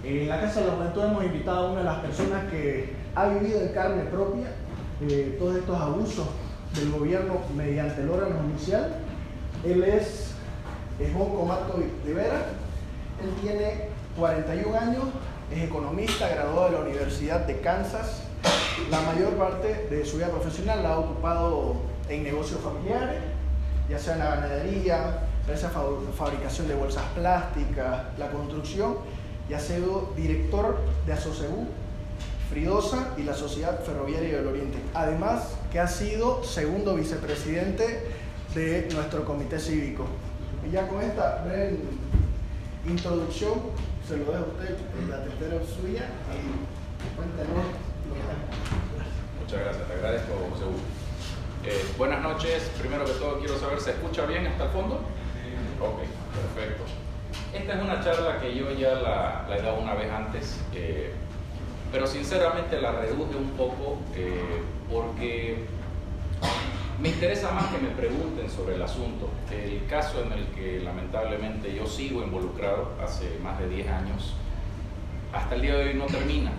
En la Casa de la Juventud hemos invitado a una de las personas que ha vivido en carne propia todos estos abusos del gobierno mediante el órgano judicial. Él es Jonco Mato Rivera. Él tiene 41 años, es economista, graduado de la Universidad de Kansas. La mayor parte de su vida profesional la ha ocupado en negocios familiares, ya sea en la ganadería, esa fabricación de bolsas plásticas, la construcción, y ha sido director de Asosegú, Fridosa y la Sociedad Ferroviaria del Oriente. Además, que ha sido segundo vicepresidente de nuestro comité cívico. Y ya con esta breve introducción, se lo dejo a usted, la tercera suya, y cuéntenos lo que está. Muchas gracias, te agradezco, José Hugo. Buenas noches. Primero que todo quiero saber, ¿se escucha bien hasta el fondo? Ok, perfecto. Esta es una charla que yo ya la he dado una vez antes, pero sinceramente la reduje un poco porque me interesa más que me pregunten sobre el asunto. El caso en el que lamentablemente yo sigo involucrado hace más de 10 años, hasta el día de hoy no termina.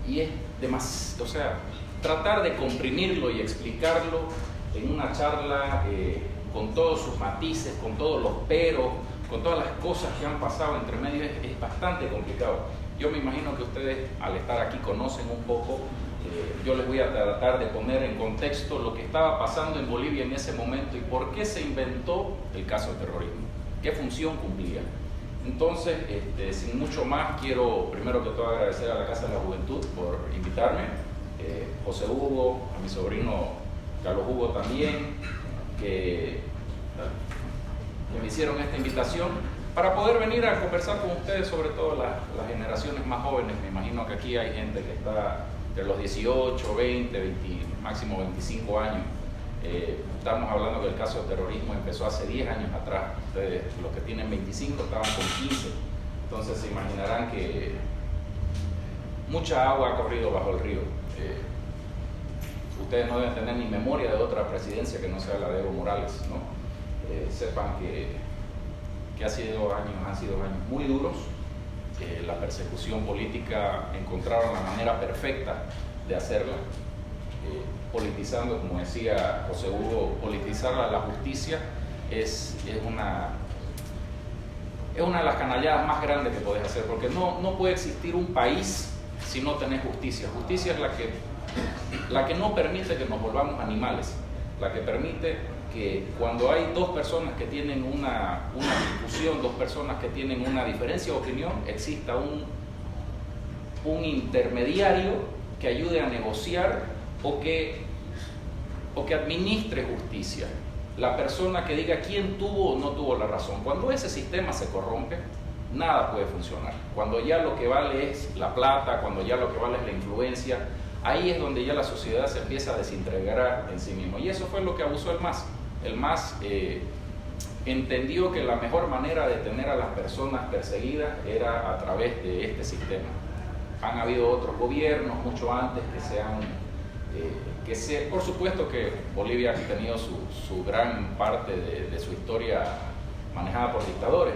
Y es demasiado, o sea, tratar de comprimirlo y explicarlo en una charla con todos sus matices, con todos los peros, con todas las cosas que han pasado entre medio es bastante complicado. Yo me imagino que ustedes al estar aquí conocen un poco. Yo les voy a tratar de poner en contexto lo que estaba pasando en Bolivia en ese momento y por qué se inventó el caso de terrorismo, qué función cumplía. Entonces, sin mucho más, quiero primero que todo agradecer a la Casa de la Juventud por invitarme, José Hugo, a mi sobrino Carlos Hugo también, que me hicieron esta invitación para poder venir a conversar con ustedes, sobre todo las generaciones más jóvenes. Me imagino que aquí hay gente que está entre los 18, 20, máximo 25 años. Estamos hablando que el caso de terrorismo empezó hace 10 años atrás. Ustedes, los que tienen 25, estaban con 15. Entonces se imaginarán que mucha agua ha corrido bajo el río. Ustedes no deben tener ni memoria de otra presidencia que no sea la de Evo Morales, ¿no? Sepan que han sido años muy duros. La persecución política encontraron la manera perfecta de hacerla, politizando, como decía José Hugo, politizar la justicia es una de las canalladas más grandes que podés hacer, porque no puede existir un país si no tenés justicia. Justicia es la que no permite que nos volvamos animales, la que permite que cuando hay dos personas que tienen una discusión, dos personas que tienen una diferencia de opinión, exista un intermediario que ayude a negociar o que administre justicia. La persona que diga quién tuvo o no tuvo la razón. Cuando ese sistema se corrompe, nada puede funcionar. Cuando ya lo que vale es la plata, cuando ya lo que vale es la influencia, ahí es donde ya la sociedad se empieza a desintegrar en sí mismo. Y eso fue lo que abusó el MAS. El MAS entendió que la mejor manera de tener a las personas perseguidas era a través de este sistema. Han habido otros gobiernos mucho antes por supuesto que Bolivia ha tenido su gran parte de su historia manejada por dictadores,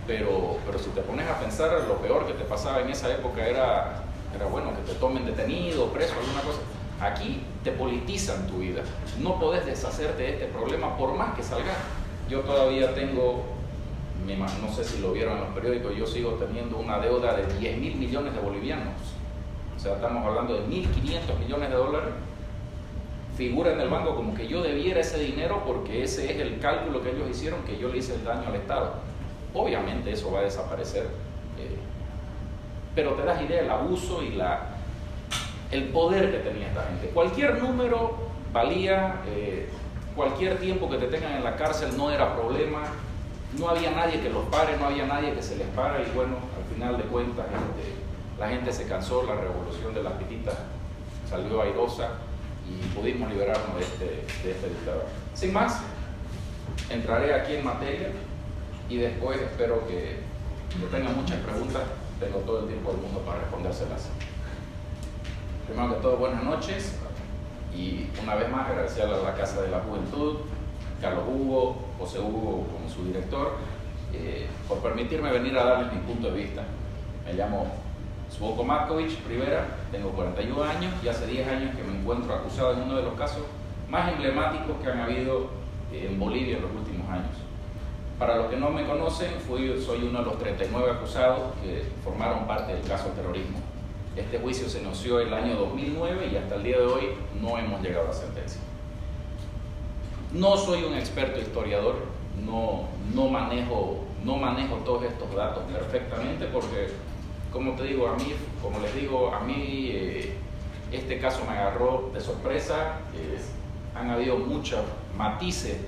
pero si te pones a pensar, lo peor que te pasaba en esa época era bueno que te tomen detenido, preso, alguna cosa. Aquí te politizan tu vida, no podés deshacerte de este problema por más que salgas. Yo todavía tengo, no sé si lo vieron en los periódicos, yo sigo teniendo una deuda de 10.000 millones de bolivianos. O sea, estamos hablando de 1.500 millones de dólares. Figura en el banco como que yo debiera ese dinero porque ese es el cálculo que ellos hicieron, que yo le hice el daño al Estado. Obviamente eso va a desaparecer, pero te das idea del abuso y el poder que tenía esta gente. Cualquier número valía, cualquier tiempo que te tengan en la cárcel no era problema, no había nadie que los pare, no había nadie que se les pare, y bueno, al final de cuentas la gente se cansó, la revolución de las pititas salió airosa y pudimos liberarnos de este dictador. Sin más, entraré aquí en materia y después espero que tengan muchas preguntas. Tengo todo el tiempo del mundo para respondérselas. Primero que todo, buenas noches y una vez más agradecer a la Casa de la Juventud, Carlos Hugo, José Hugo como su director, por permitirme venir a darles mi punto de vista. Me llamo Zvoko Matković Rivera, tengo 41 años y hace 10 años que me encuentro acusado en uno de los casos más emblemáticos que han habido en Bolivia en los últimos años. Para los que no me conocen, soy uno de los 39 acusados que formaron parte del caso terrorismo. Este juicio se inició el año 2009 y hasta el día de hoy no hemos llegado a sentencia. No soy un experto historiador, no manejo todos estos datos perfectamente porque, como te digo, como les digo, a mí este caso me agarró de sorpresa. Han habido muchos matices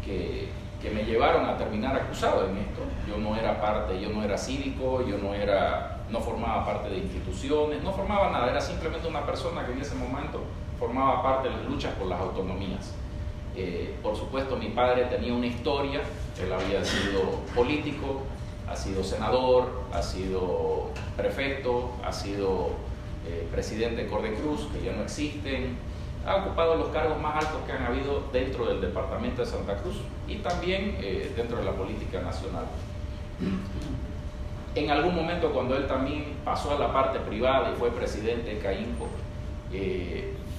que me llevaron a terminar acusado en esto. Yo no era cívico, no formaba parte de instituciones, no formaba nada, era simplemente una persona que en ese momento formaba parte de las luchas por las autonomías. Por supuesto, mi padre tenía una historia. Él había sido político, ha sido senador, ha sido prefecto, ha sido presidente de Cordecruz, que ya no existen, ha ocupado los cargos más altos que han habido dentro del departamento de Santa Cruz y también dentro de la política nacional. En algún momento, cuando él también pasó a la parte privada y fue presidente de CAINCO,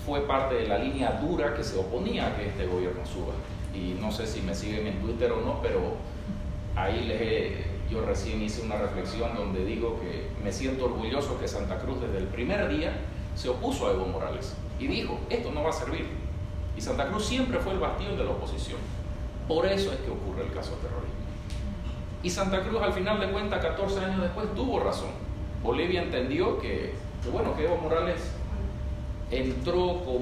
fue parte de la línea dura que se oponía a que este gobierno suba. Y no sé si me siguen en Twitter o no, pero ahí yo recién hice una reflexión donde digo que me siento orgulloso que Santa Cruz desde el primer día se opuso a Evo Morales y dijo, esto no va a servir. Y Santa Cruz siempre fue el bastión de la oposición. Por eso es que ocurre el caso terrorismo. Y Santa Cruz, al final de cuentas, 14 años después, tuvo razón. Bolivia entendió que Evo Morales entró con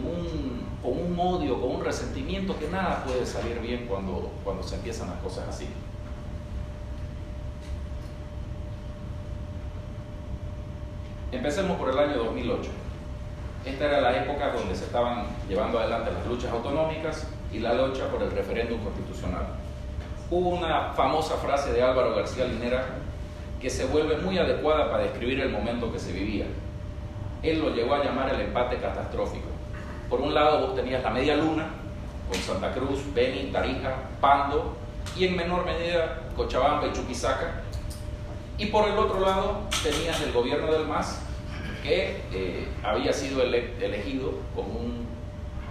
un odio, con un resentimiento, que nada puede salir bien cuando se empiezan las cosas así. Empecemos por el año 2008. Esta era la época donde se estaban llevando adelante las luchas autonómicas y la lucha por el referéndum constitucional. Hubo una famosa frase de Álvaro García Linera que se vuelve muy adecuada para describir el momento que se vivía. Él lo llegó a llamar el empate catastrófico. Por un lado vos tenías la media luna, con Santa Cruz, Beni, Tarija, Pando y en menor medida Cochabamba y Chuquisaca. Y por el otro lado tenías el gobierno del MAS, que había sido elegido con un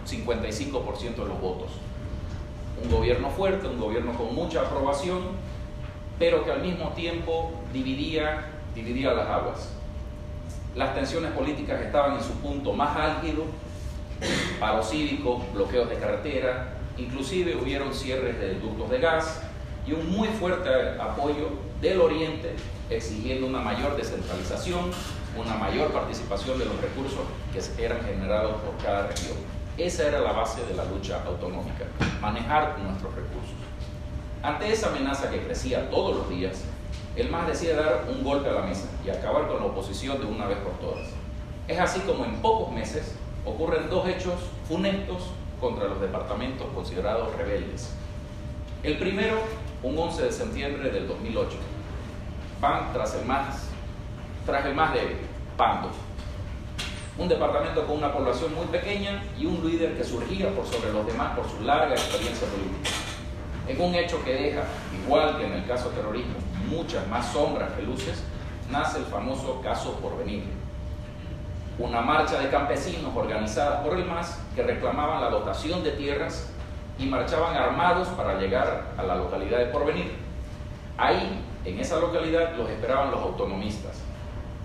55% de los votos. Un gobierno fuerte, un gobierno con mucha aprobación, pero que al mismo tiempo dividía las aguas. Las tensiones políticas estaban en su punto más álgido, paros cívicos, bloqueos de carretera, inclusive hubieron cierres de ductos de gas y un muy fuerte apoyo del Oriente exigiendo una mayor descentralización, una mayor participación de los recursos que eran generados por cada región. Esa era la base de la lucha autonómica, manejar nuestros recursos. Ante esa amenaza que crecía todos los días, el MAS decide dar un golpe a la mesa y acabar con la oposición de una vez por todas. Es así como en pocos meses ocurren dos hechos funestos contra los departamentos considerados rebeldes. El primero, un 11 de septiembre del 2008, van tras el MAS de Pando, un departamento con una población muy pequeña y un líder que surgía por sobre los demás por su larga experiencia política. En un hecho que deja, igual que en el caso terrorismo, muchas más sombras que luces, nace el famoso caso Porvenir. Una marcha de campesinos organizada por el MAS que reclamaban la dotación de tierras y marchaban armados para llegar a la localidad de Porvenir. Ahí, en esa localidad, los esperaban los autonomistas.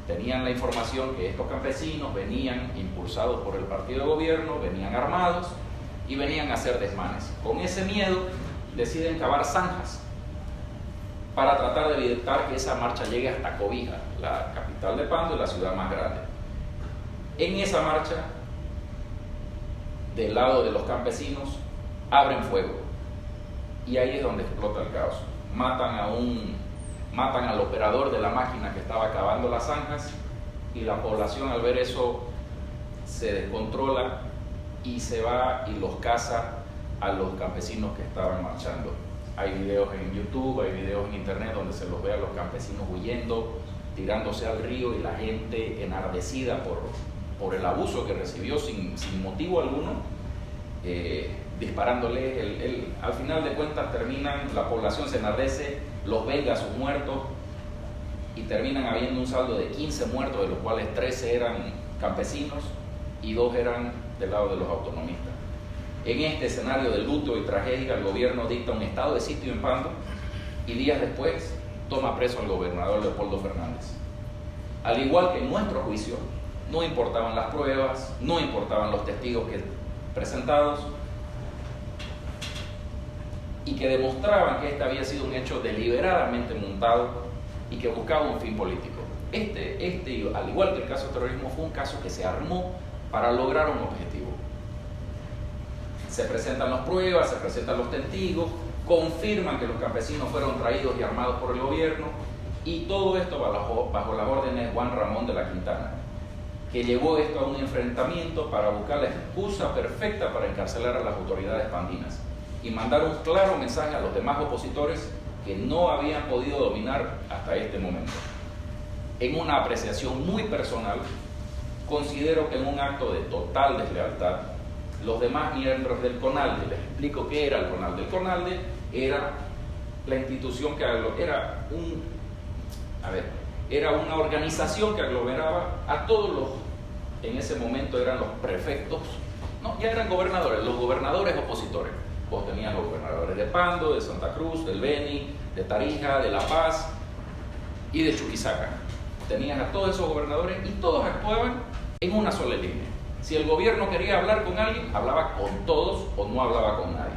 Tenían la información que estos campesinos venían impulsados por el partido de gobierno, venían armados y venían a hacer desmanes. Con ese miedo deciden cavar zanjas para tratar de evitar que esa marcha llegue hasta Cobija, la capital de Pando y la ciudad más grande. En esa marcha, del lado de los campesinos, abren fuego y ahí es donde explota el caos. Matan al operador de la máquina que estaba cavando las zanjas y la población, al ver eso, se descontrola y se va y los caza a los campesinos que estaban marchando. Hay videos en YouTube, hay videos en internet donde se los ve a los campesinos huyendo, tirándose al río y la gente enardecida por el abuso que recibió sin motivo alguno, disparándole. Al final de cuentas terminan, la población se enardece, los venga a sus muertos y terminan habiendo un saldo de 15 muertos, de los cuales 13 eran campesinos y 2 eran del lado de los autonomistas. En este escenario de luto y tragedia, el gobierno dicta un estado de sitio en Pando y días después toma preso al gobernador Leopoldo Fernández. Al igual que en nuestro juicio, no importaban las pruebas, no importaban los testigos presentados, y que demostraban que este había sido un hecho deliberadamente montado y que buscaba un fin político. Este, al igual que el caso de terrorismo, fue un caso que se armó para lograr un objetivo. Se presentan las pruebas, se presentan los testigos, confirman que los campesinos fueron traídos y armados por el gobierno, y todo esto bajo las órdenes de Juan Ramón de la Quintana, que llevó esto a un enfrentamiento para buscar la excusa perfecta para encarcelar a las autoridades pandinas y mandar un claro mensaje a los demás opositores que no habían podido dominar hasta este momento. En una apreciación muy personal, considero que en un acto de total deslealtad, los demás miembros del CONALDE, les explico qué era el CONALDE. El CONALDE era la institución que era una organización que aglomeraba a todos los, en ese momento eran los prefectos, no, ya eran gobernadores, los gobernadores opositores. Vos tenías los gobernadores de Pando, de Santa Cruz, del Beni, de Tarija, de La Paz y de Chuquisaca. Tenías a todos esos gobernadores y todos actuaban en una sola línea. Si el gobierno quería hablar con alguien, hablaba con todos o no hablaba con nadie.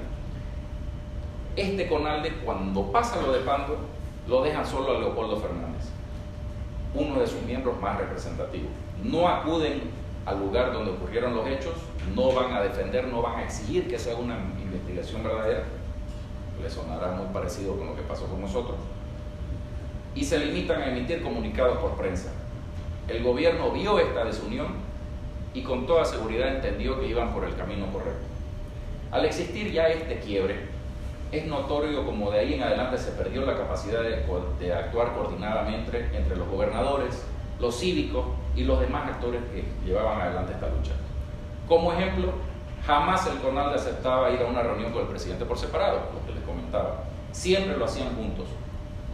Este CONALDE, cuando pasa lo de Pando, lo dejan solo a Leopoldo Fernández, uno de sus miembros más representativos. No acuden al lugar donde ocurrieron los hechos, no van a defender, no van a exigir que se haga una investigación verdadera, le sonará muy parecido con lo que pasó con nosotros, y se limitan a emitir comunicados por prensa. El gobierno vio esta desunión y con toda seguridad entendió que iban por el camino correcto. Al existir ya este quiebre, es notorio como de ahí en adelante se perdió la capacidad de actuar coordinadamente entre los gobernadores, los cívicos y los demás actores que llevaban adelante esta lucha. Como ejemplo, jamás el CONALDE aceptaba ir a una reunión con el presidente por separado, lo que les comentaba. Siempre lo hacían juntos.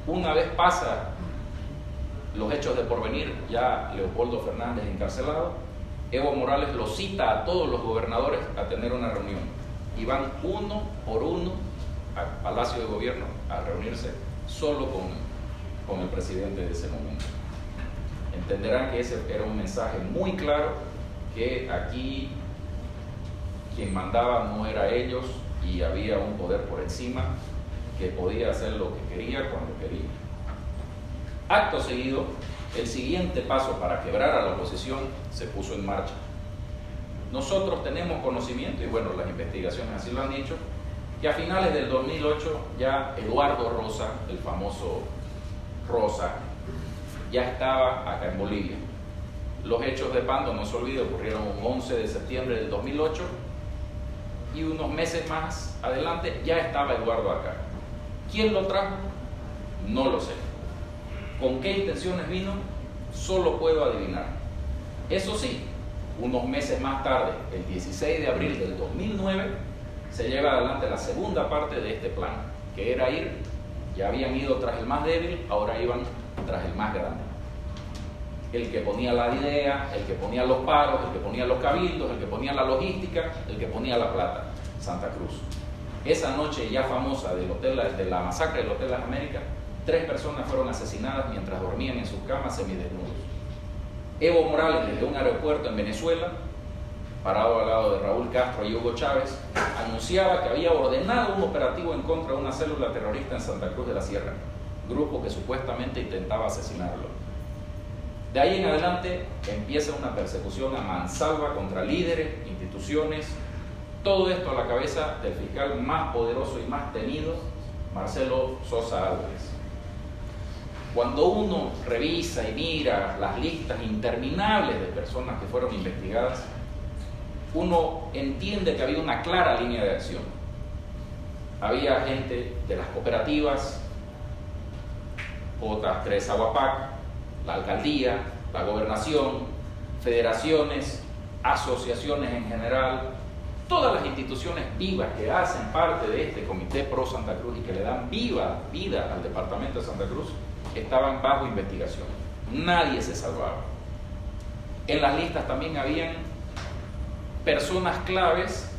Una vez pasa los hechos de Porvenir, ya Leopoldo Fernández encarcelado, Evo Morales lo cita a todos los gobernadores a tener una reunión y van uno por uno al Palacio de Gobierno a reunirse solo con el presidente de ese momento. Entenderán que ese era un mensaje muy claro, que aquí quien mandaba no era ellos y había un poder por encima que podía hacer lo que quería cuando quería. Acto seguido, el siguiente paso para quebrar a la oposición se puso en marcha. Nosotros tenemos conocimiento, y bueno, las investigaciones así lo han dicho, que a finales del 2008 ya Eduardo Rosa, el famoso Rosa, ya estaba acá en Bolivia. Los hechos de Pando, no se olvide, ocurrieron un 11 de septiembre del 2008 y unos meses más adelante ya estaba Eduardo acá. ¿Quién lo trajo? No lo sé. ¿Con qué intenciones vino? Solo puedo adivinar. Eso sí, unos meses más tarde, el 16 de abril del 2009, se lleva adelante la segunda parte de este plan, que era ir, ya habían ido tras el más débil, ahora iban tras el más grande. El que ponía la idea, el que ponía los paros, el que ponía los cabildos, el que ponía la logística, el que ponía la plata, Santa Cruz. Esa noche ya famosa de la masacre del Hotel Las Américas, 3 personas fueron asesinadas mientras dormían en sus camas semidesnudos. Evo Morales, desde un aeropuerto en Venezuela, parado al lado de Raúl Castro y Hugo Chávez, anunciaba que había ordenado un operativo en contra de una célula terrorista en Santa Cruz de la Sierra, grupo que supuestamente intentaba asesinarlo. De ahí en adelante empieza una persecución a mansalva contra líderes, instituciones, todo esto a la cabeza del fiscal más poderoso y más temido, Marcelo Sosa Álvarez. Cuando uno revisa y mira las listas interminables de personas que fueron investigadas, uno entiende que había una clara línea de acción. Había gente de las cooperativas, J3 Aguapac, la alcaldía, la gobernación, federaciones, asociaciones en general, todas las instituciones vivas que hacen parte de este Comité Pro Santa Cruz y que le dan vida al departamento de Santa Cruz, estaban bajo investigación. Nadie se salvaba. En las listas también habían personas claves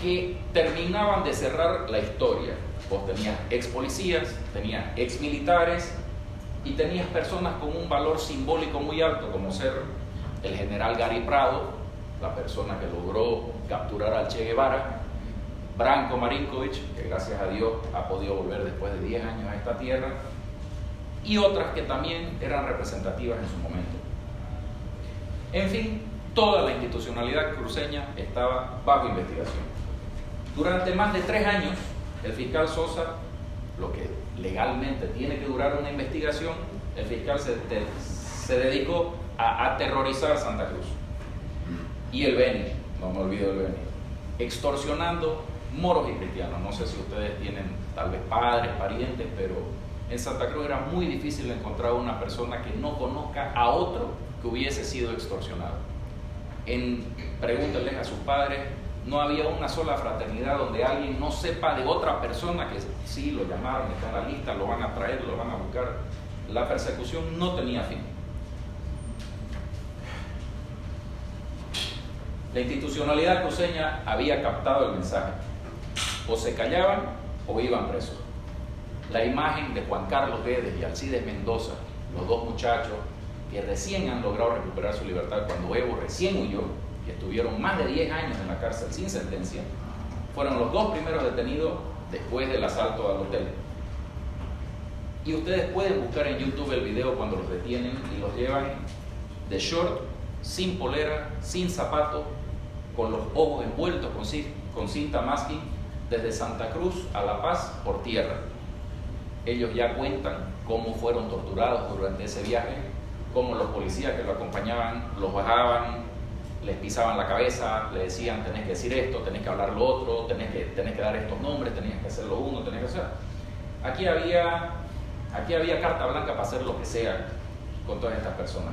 que terminaban de cerrar la historia. Vos tenías ex policías, tenías ex militares y tenías personas con un valor simbólico muy alto, como ser el general Gary Prado, la persona que logró capturar al Che Guevara, Branko Marinković, que gracias a Dios ha podido volver después de 10 años a esta tierra, y otras que también eran representativas en su momento. En fin, toda la institucionalidad cruceña estaba bajo investigación. Durante más de 3 años, el fiscal Sosa, lo que legalmente tiene que durar una investigación, el fiscal se dedicó a aterrorizar Santa Cruz. Y el Beni, no me olvido del Beni, extorsionando moros y cristianos. No sé si ustedes tienen tal vez padres, parientes, pero en Santa Cruz era muy difícil encontrar una persona que no conozca a otro que hubiese sido extorsionado. Pregúntenles a sus padres, no había una sola fraternidad donde alguien no sepa de otra persona que sí lo llamaron, está en la lista, lo van a traer, lo van a buscar. La persecución no tenía fin. La institucionalidad cruceña había captado el mensaje. O se callaban o iban presos. La imagen de Juan Carlos Guedes y Alcides Mendoza, los dos muchachos que recién han logrado recuperar su libertad cuando Evo recién huyó, que estuvieron más de 10 años en la cárcel sin sentencia, fueron los 2 primeros detenidos después del asalto al hotel. Y ustedes pueden buscar en YouTube el video cuando los detienen y los llevan de short, sin polera, sin zapatos, con los ojos envueltos con cinta masking, desde Santa Cruz a La Paz por tierra. Ellos ya cuentan cómo fueron torturados durante ese viaje, cómo los policías que lo acompañaban los bajaban, les pisaban la cabeza, le decían tenés que decir esto, tenés que hablar lo otro, tenés que dar estos nombres, tenías que hacer lo uno, tenés que hacer. Aquí había carta blanca para hacer lo que sea con todas estas personas.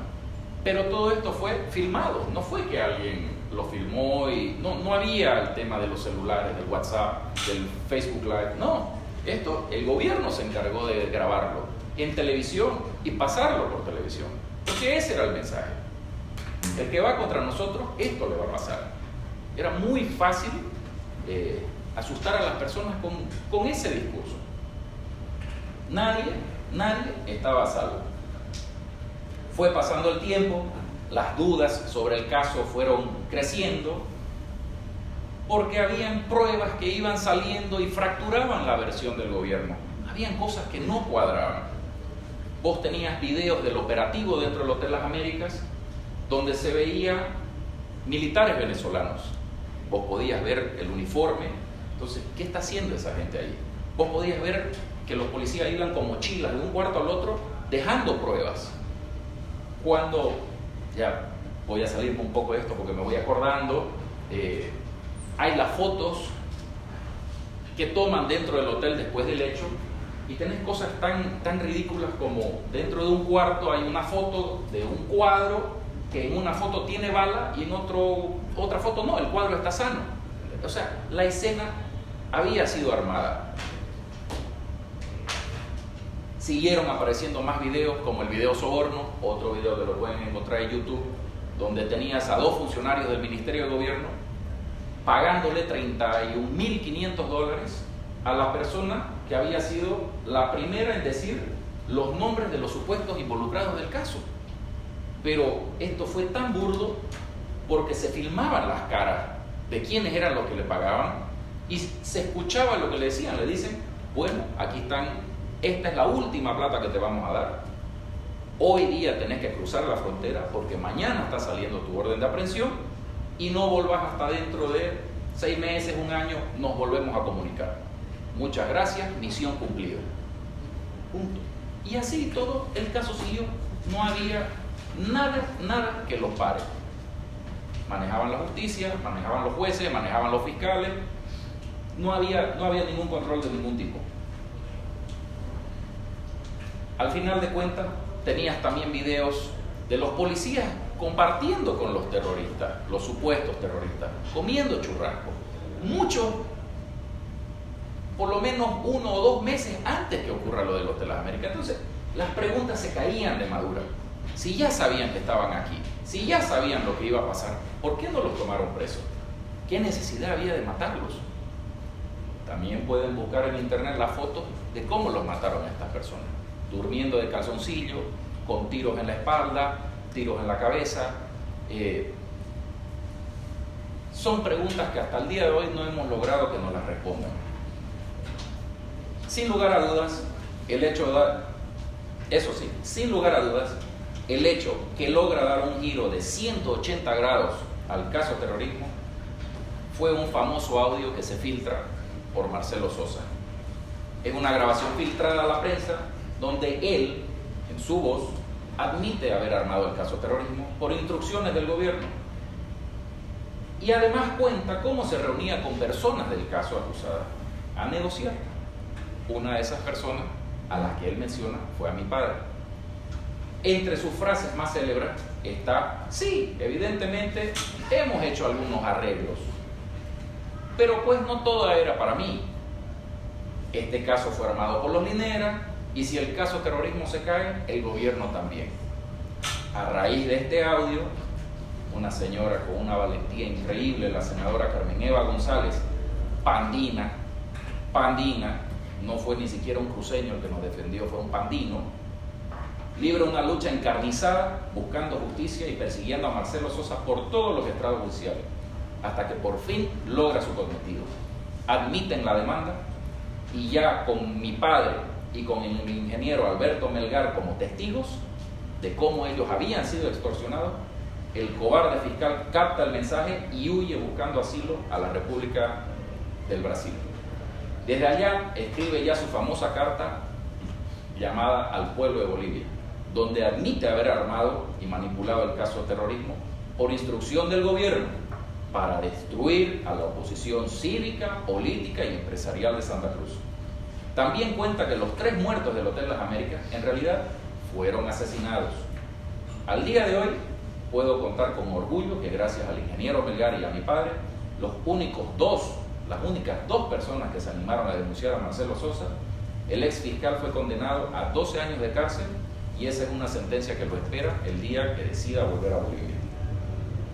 Pero todo esto fue filmado, no fue que alguien lo filmó y no había el tema de los celulares, del WhatsApp, del Facebook Live, no. Esto el gobierno se encargó de grabarlo en televisión y pasarlo por televisión, porque ese era el mensaje. El que va contra nosotros, esto le va a pasar. Era muy fácil asustar a las personas con ese discurso. Nadie estaba a salvo. Fue pasando el tiempo, las dudas sobre el caso fueron creciendo, porque habían pruebas que iban saliendo y fracturaban la versión del gobierno. Habían cosas que no cuadraban. Vos tenías videos del operativo dentro del Hotel Las Américas, donde se veían militares venezolanos. Vos podías ver el uniforme. Entonces, ¿qué está haciendo esa gente ahí? Vos podías ver que los policías iban con mochilas de un cuarto al otro, dejando pruebas. Cuando, ya voy a salirme un poco de esto porque me voy acordando, hay las fotos que toman dentro del hotel después del hecho, y tenés cosas tan ridículas como dentro de un cuarto hay una foto de un cuadro que en una foto tiene bala y en otra foto no, el cuadro está sano. O sea, la escena había sido armada. Siguieron apareciendo más videos, como el video soborno, otro video que lo pueden encontrar en YouTube, donde tenías a 2 funcionarios del Ministerio de Gobierno pagándole $31.500 a la persona que había sido la primera en decir los nombres de los supuestos involucrados del caso. Pero esto fue tan burdo porque se filmaban las caras de quiénes eran los que le pagaban y se escuchaba lo que le decían. Le dicen, bueno, aquí están, esta es la última plata que te vamos a dar. Hoy día tenés que cruzar la frontera porque mañana está saliendo tu orden de aprehensión y no volvás hasta dentro de 6 meses, 1 año, nos volvemos a comunicar. Muchas gracias, misión cumplida. Punto. Y así todo el caso siguió. No había nada que los pare. Manejaban la justicia, manejaban los jueces, manejaban los fiscales. No había ningún control de ningún tipo. Al final de cuentas, tenías también videos de los policías compartiendo con los terroristas, los supuestos terroristas, comiendo churrasco. Muchos por lo menos 1 o 2 meses antes que ocurra lo del Hotel Las Américas. Entonces, las preguntas se caían de madura. Si ya sabían que estaban aquí, si ya sabían lo que iba a pasar, ¿por qué no los tomaron presos? ¿Qué necesidad había de matarlos? También pueden buscar en internet las fotos de cómo los mataron a estas personas. Durmiendo de calzoncillo, con tiros en la espalda, tiros en la cabeza. Son preguntas que hasta el día de hoy no hemos logrado que nos las respondan. Sin lugar a dudas, el hecho que logra dar un giro de 180 grados al caso terrorismo fue un famoso audio que se filtra por Marcelo Sosa. Es una grabación filtrada a la prensa donde él, en su voz, admite haber armado el caso terrorismo por instrucciones del gobierno. Y además cuenta cómo se reunía con personas del caso acusadas a negociar. Una de esas personas a las que él menciona fue a mi padre. Entre sus frases más célebres está: sí, evidentemente hemos hecho algunos arreglos, pero pues no todo era para mí. Este caso fue armado por los Linera, y si el caso terrorismo se cae, el gobierno también. A raíz de este audio, una señora con una valentía increíble, la senadora Carmen Eva González, pandina, no fue ni siquiera un cruceño el que nos defendió, fue un pandino, libra una lucha encarnizada buscando justicia y persiguiendo a Marcelo Sosa por todos los estrados judiciales, hasta que por fin logra su cometido. Admiten la demanda y ya con mi padre y con el ingeniero Alberto Melgar como testigos de cómo ellos habían sido extorsionados, el cobarde fiscal capta el mensaje y huye buscando asilo a la República del Brasil. Desde allá escribe ya su famosa carta llamada Al Pueblo de Bolivia, donde admite haber armado y manipulado el caso de terrorismo por instrucción del gobierno para destruir a la oposición cívica, política y empresarial de Santa Cruz. También cuenta que los 3 muertos del Hotel Las Américas en realidad fueron asesinados. Al día de hoy puedo contar con orgullo que gracias al ingeniero Melgar y a mi padre, las únicas 2 personas que se animaron a denunciar a Marcelo Sosa, el ex fiscal fue condenado a 12 años de cárcel y esa es una sentencia que lo espera el día que decida volver a Bolivia.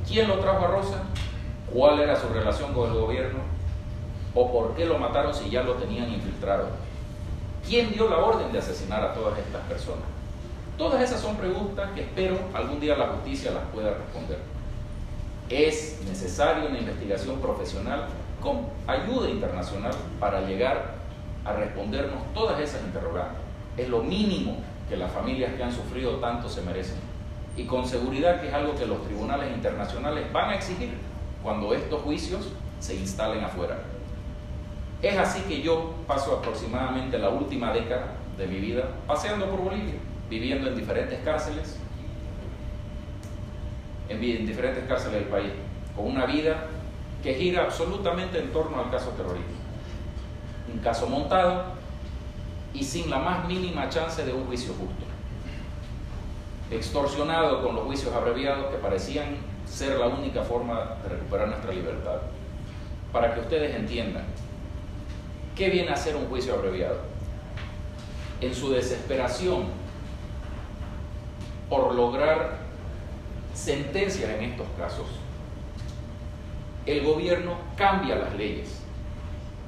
¿Quién lo trajo a Rosa? ¿Cuál era su relación con el gobierno? ¿O por qué lo mataron si ya lo tenían infiltrado? ¿Quién dio la orden de asesinar a todas estas personas? Todas esas son preguntas que espero algún día la justicia las pueda responder. Es necesaria una investigación profesional con ayuda internacional para llegar a respondernos todas esas interrogantes. Es lo mínimo que las familias que han sufrido tanto se merecen. Y con seguridad que es algo que los tribunales internacionales van a exigir cuando estos juicios se instalen afuera. Es así que yo paso aproximadamente la última década de mi vida paseando por Bolivia, viviendo en diferentes cárceles del país, con una vida que gira absolutamente en torno al caso terrorismo. Un caso montado y sin la más mínima chance de un juicio justo. Extorsionado con los juicios abreviados que parecían ser la única forma de recuperar nuestra libertad. Para que ustedes entiendan, ¿qué viene a ser un juicio abreviado? En su desesperación por lograr sentencias en estos casos, el gobierno cambia las leyes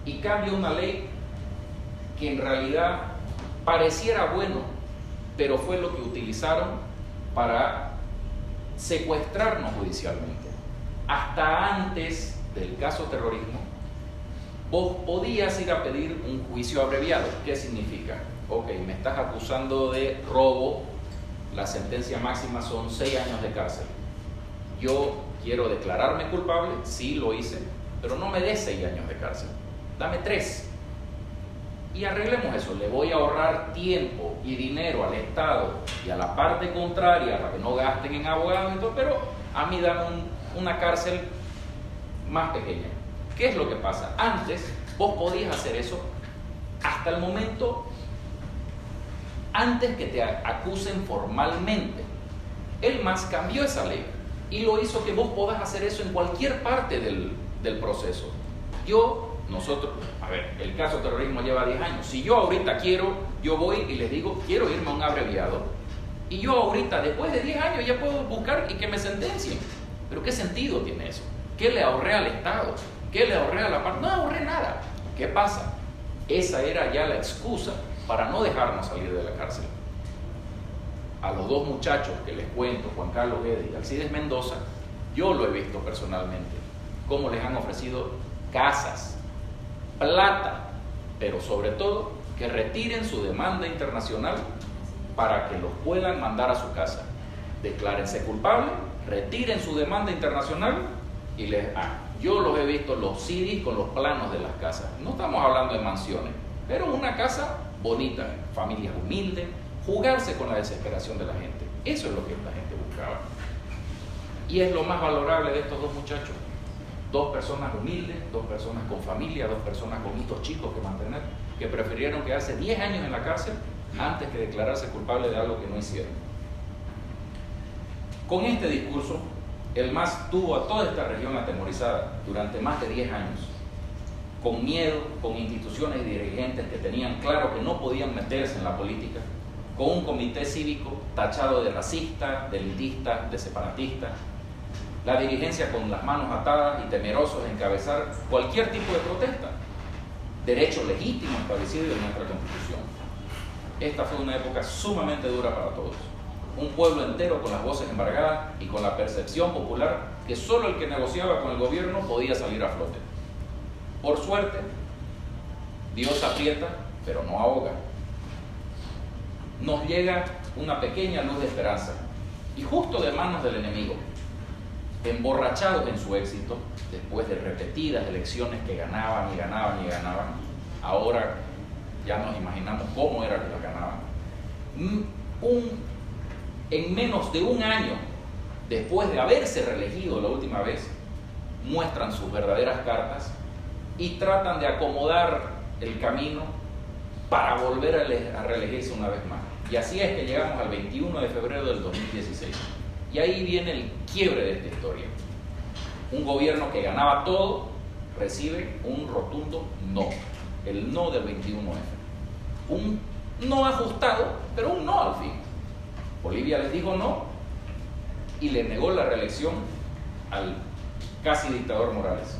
y cambia una ley que en realidad pareciera bueno, pero fue lo que utilizaron para secuestrarnos judicialmente. Hasta antes del caso terrorismo, vos podías ir a pedir un juicio abreviado. ¿Qué significa? Ok, me estás acusando de robo, la sentencia máxima son 6 años de cárcel. Yo quiero declararme culpable, sí lo hice, pero no me des 6 años de cárcel, dame 3. Y arreglemos eso, le voy a ahorrar tiempo y dinero al Estado y a la parte contraria para que no gasten en abogados y todo, pero a mí dame una cárcel más pequeña. ¿Qué es lo que pasa? Antes vos podías hacer eso hasta el momento antes que te acusen formalmente. El MAS cambió esa ley y lo hizo que vos podás hacer eso en cualquier parte del proceso. Yo Nosotros, a ver, el caso de terrorismo lleva 10 años. Si yo ahorita quiero, yo voy y les digo, quiero irme a un abreviado, y yo ahorita, después de 10 años, ya puedo buscar y que me sentencien. Pero ¿qué sentido tiene eso? ¿Qué le ahorré al Estado? ¿Qué le ahorré a la parte? No ahorré nada. ¿Qué pasa? Esa era ya la excusa para no dejarnos salir de la cárcel. A los dos muchachos que les cuento, Juan Carlos Guedes y Alcides Mendoza, yo lo he visto personalmente, cómo les han ofrecido casas, plata, pero sobre todo que retiren su demanda internacional para que los puedan mandar a su casa. Declárense culpables, retiren su demanda internacional y yo los he visto los CDs con los planos de las casas. No estamos hablando de mansiones, pero una casa bonita, familias humildes, jugarse con la desesperación de la gente. Eso es lo que esta gente buscaba. Y es lo más valorable de estos dos muchachos. Dos personas humildes, dos personas con familia, dos personas con hijos chicos que mantener, que prefirieron quedarse 10 años en la cárcel antes que declararse culpable de algo que no hicieron. Con este discurso, el MAS tuvo a toda esta región atemorizada durante más de 10 años, con miedo, con instituciones y dirigentes que tenían claro que no podían meterse en la política, con un comité cívico tachado de racista, de elitista, de separatista, la dirigencia con las manos atadas y temerosos de encabezar cualquier tipo de protesta, derecho legítimo establecido en nuestra Constitución. Esta fue una época sumamente dura para todos. Un pueblo entero con las voces embargadas y con la percepción popular que solo el que negociaba con el gobierno podía salir a flote. Por suerte, Dios aprieta, pero no ahoga. Nos llega una pequeña luz de esperanza, y justo de manos del enemigo, emborrachados en su éxito, después de repetidas elecciones que ganaban y ganaban y ganaban, ahora ya nos imaginamos cómo era que las ganaban. En menos de un año, después de haberse reelegido la última vez, muestran sus verdaderas cartas y tratan de acomodar el camino para volver a reelegirse una vez más. Y así es que llegamos al 21 de febrero del 2016. Y ahí viene el quiebre de esta historia. Un gobierno que ganaba todo recibe un rotundo no. El no del 21F. Un no ajustado, pero un no al fin. Bolivia les dijo no y le negó la reelección al casi dictador Morales.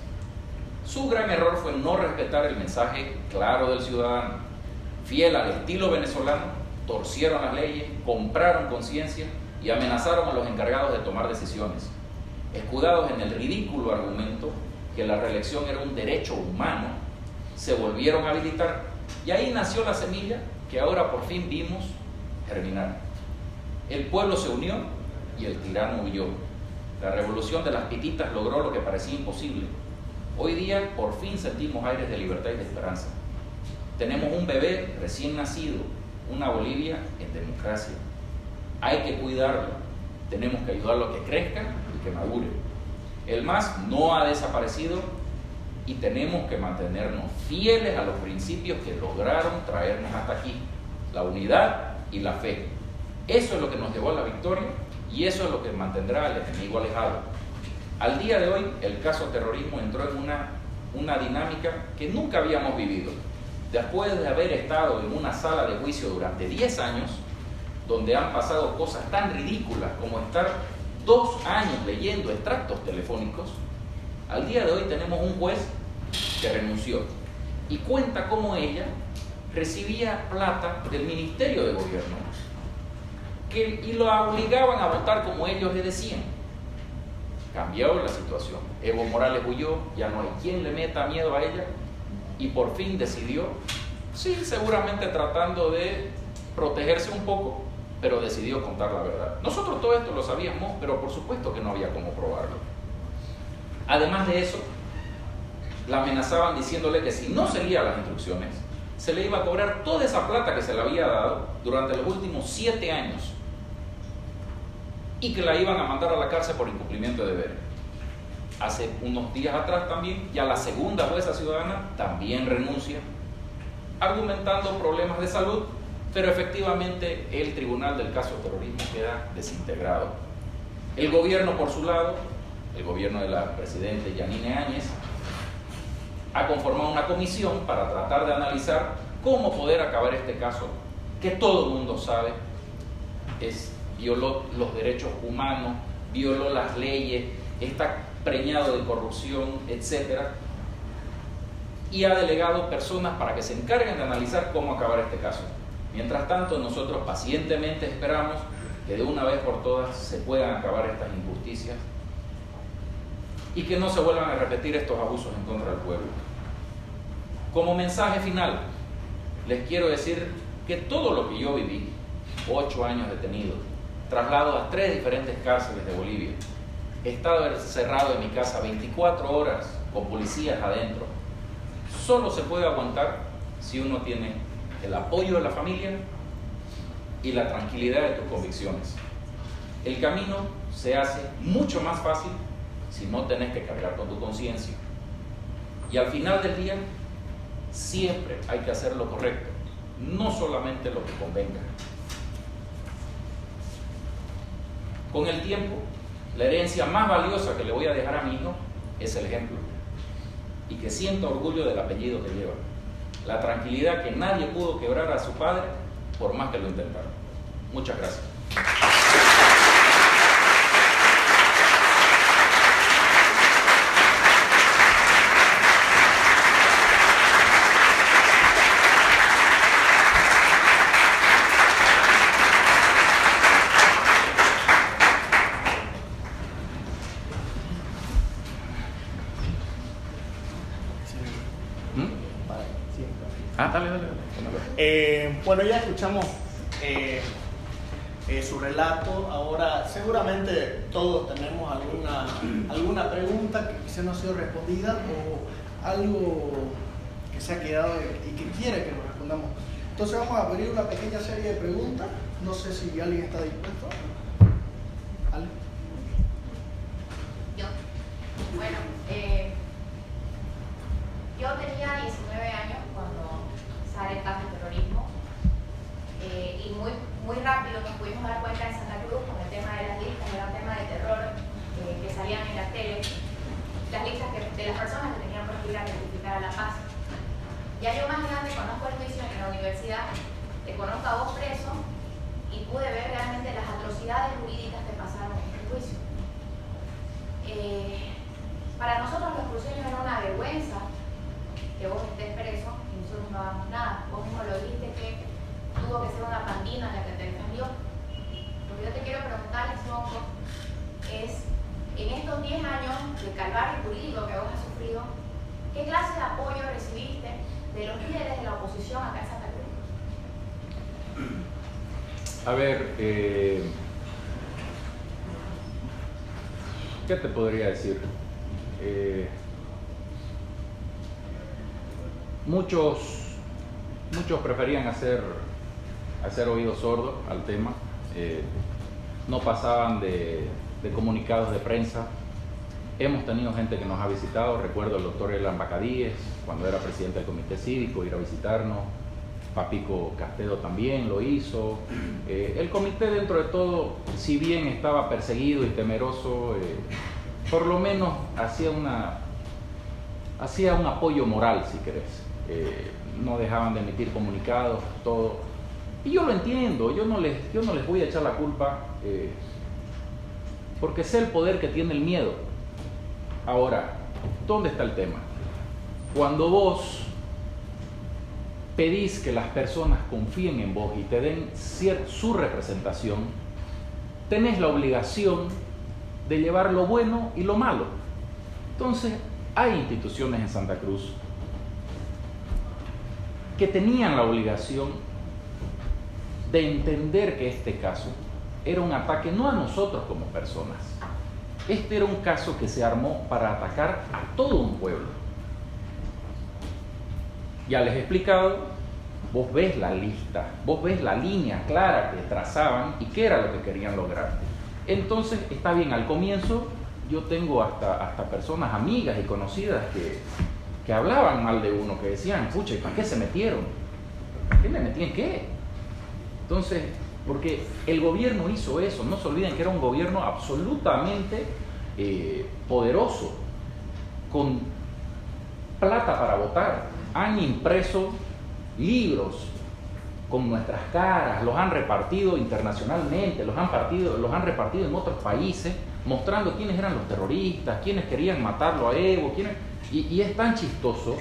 Su gran error fue no respetar el mensaje claro del ciudadano. Fiel al estilo venezolano, torcieron las leyes, compraron conciencia y amenazaron a los encargados de tomar decisiones. Escudados en el ridículo argumento que la reelección era un derecho humano, se volvieron a habilitar y ahí nació la semilla que ahora por fin vimos germinar. El pueblo se unió y el tirano huyó. La revolución de las pititas logró lo que parecía imposible. Hoy día por fin sentimos aires de libertad y de esperanza. Tenemos un bebé recién nacido, una Bolivia en democracia. Hay que cuidarlo, tenemos que ayudarlo a que crezca y que madure. El MAS no ha desaparecido y tenemos que mantenernos fieles a los principios que lograron traernos hasta aquí, la unidad y la fe. Eso es lo que nos llevó a la victoria y eso es lo que mantendrá al enemigo alejado. Al día de hoy, el caso terrorismo entró en una dinámica que nunca habíamos vivido. Después de haber estado en una sala de juicio durante 10 años, donde han pasado cosas tan ridículas como estar 2 años leyendo extractos telefónicos, al día de hoy tenemos un juez que renunció y cuenta cómo ella recibía plata del Ministerio de Gobierno y lo obligaban a votar como ellos le decían. Cambió la situación. Evo Morales huyó, ya no hay quien le meta miedo a ella y por fin decidió, sí, seguramente tratando de protegerse un poco, pero decidió contar la verdad. Nosotros todo esto lo sabíamos, pero por supuesto que no había cómo probarlo. Además de eso, la amenazaban diciéndole que si no seguía las instrucciones, se le iba a cobrar toda esa plata que se le había dado durante los últimos 7 años y que la iban a mandar a la cárcel por incumplimiento de deber. Hace unos días atrás también, ya la segunda jueza ciudadana también renuncia, argumentando problemas de salud, pero efectivamente el tribunal del caso de terrorismo queda desintegrado. El gobierno, por su lado, el gobierno de la presidenta Yanine Áñez, ha conformado una comisión para tratar de analizar cómo poder acabar este caso, que todo el mundo sabe violó los derechos humanos, violó las leyes, está preñado de corrupción, etc. Y ha delegado personas para que se encarguen de analizar cómo acabar este caso. Mientras tanto, nosotros pacientemente esperamos que de una vez por todas se puedan acabar estas injusticias y que no se vuelvan a repetir estos abusos en contra del pueblo. Como mensaje final, les quiero decir que todo lo que yo viví, 8 años detenido, traslado a 3 diferentes cárceles de Bolivia, he estado encerrado en mi casa 24 horas con policías adentro, solo se puede aguantar si uno tiene el apoyo de la familia y la tranquilidad de tus convicciones. El camino se hace mucho más fácil si no tenés que cargar con tu conciencia. Y al final del día, siempre hay que hacer lo correcto, no solamente lo que convenga. Con el tiempo, la herencia más valiosa que le voy a dejar a mi hijo es el ejemplo, y que sienta orgullo del apellido que lleva, la tranquilidad que nadie pudo quebrar a su padre por más que lo intentaron. Muchas gracias. Bueno, ya escuchamos su relato. Ahora, seguramente todos tenemos alguna pregunta que quizá no ha sido respondida o algo que se ha quedado y que quiere que lo respondamos. Entonces vamos a abrir una pequeña serie de preguntas. No sé si alguien está dispuesto. ¿Ale? Yo. Bueno, yo tenía 19 años cuando sale el caso de terrorismo y muy rápido nos pudimos dar cuenta en Santa Cruz con el tema de las listas, era un tema de terror que salían en la tele, las listas de las personas que tenían por ir a rectificar a La Paz. Ya yo más grande conozco el juicio en la universidad, te conozco a vos preso y pude ver realmente las atrocidades jurídicas que pasaron en este juicio. Para nosotros los cruceños era una vergüenza que vos estés preso y nosotros no hagamos nada. Vos mismo lo dijiste que tuvo que ser una pandina la que te defendió. Lo que yo te quiero preguntar, Sonko, es, en estos 10 años de calvario jurídico que vos has sufrido, ¿qué clase de apoyo recibiste de los líderes de la oposición acá en Santa Cruz? A ver, ¿qué te podría decir? Muchos preferían hacer oídos sordos al tema, no pasaban de comunicados de prensa. Hemos tenido gente que nos ha visitado, recuerdo el doctor Elan Bacadíes, cuando era presidente del comité cívico, ir a visitarnos. Papico Castedo también lo hizo. El comité, dentro de todo, si bien estaba perseguido y temeroso, por lo menos hacía un apoyo moral, si querés. No dejaban de emitir comunicados, todo. Y yo lo entiendo, yo no les voy a echar la culpa, porque sé el poder que tiene el miedo. Ahora, ¿dónde está el tema? Cuando vos pedís que las personas confíen en vos y te den su representación, tenés la obligación de llevar lo bueno y lo malo. Entonces, hay instituciones en Santa Cruz que tenían la obligación de entender que este caso era un ataque no a nosotros como personas. Este era un caso que se armó para atacar a todo un pueblo. Ya les he explicado, vos ves la lista, vos ves la línea clara que trazaban y qué era lo que querían lograr. Entonces, está bien, al comienzo yo tengo hasta personas amigas y conocidas que hablaban mal de uno, que decían, pucha, ¿y para qué se metieron? ¿Para qué me metí en qué? Entonces, porque el gobierno hizo eso, no se olviden que era un gobierno absolutamente poderoso, con plata para votar, han impreso libros con nuestras caras, los han repartido internacionalmente, los han repartido en otros países, mostrando quiénes eran los terroristas, quiénes querían matarlo a Evo, y es tan chistoso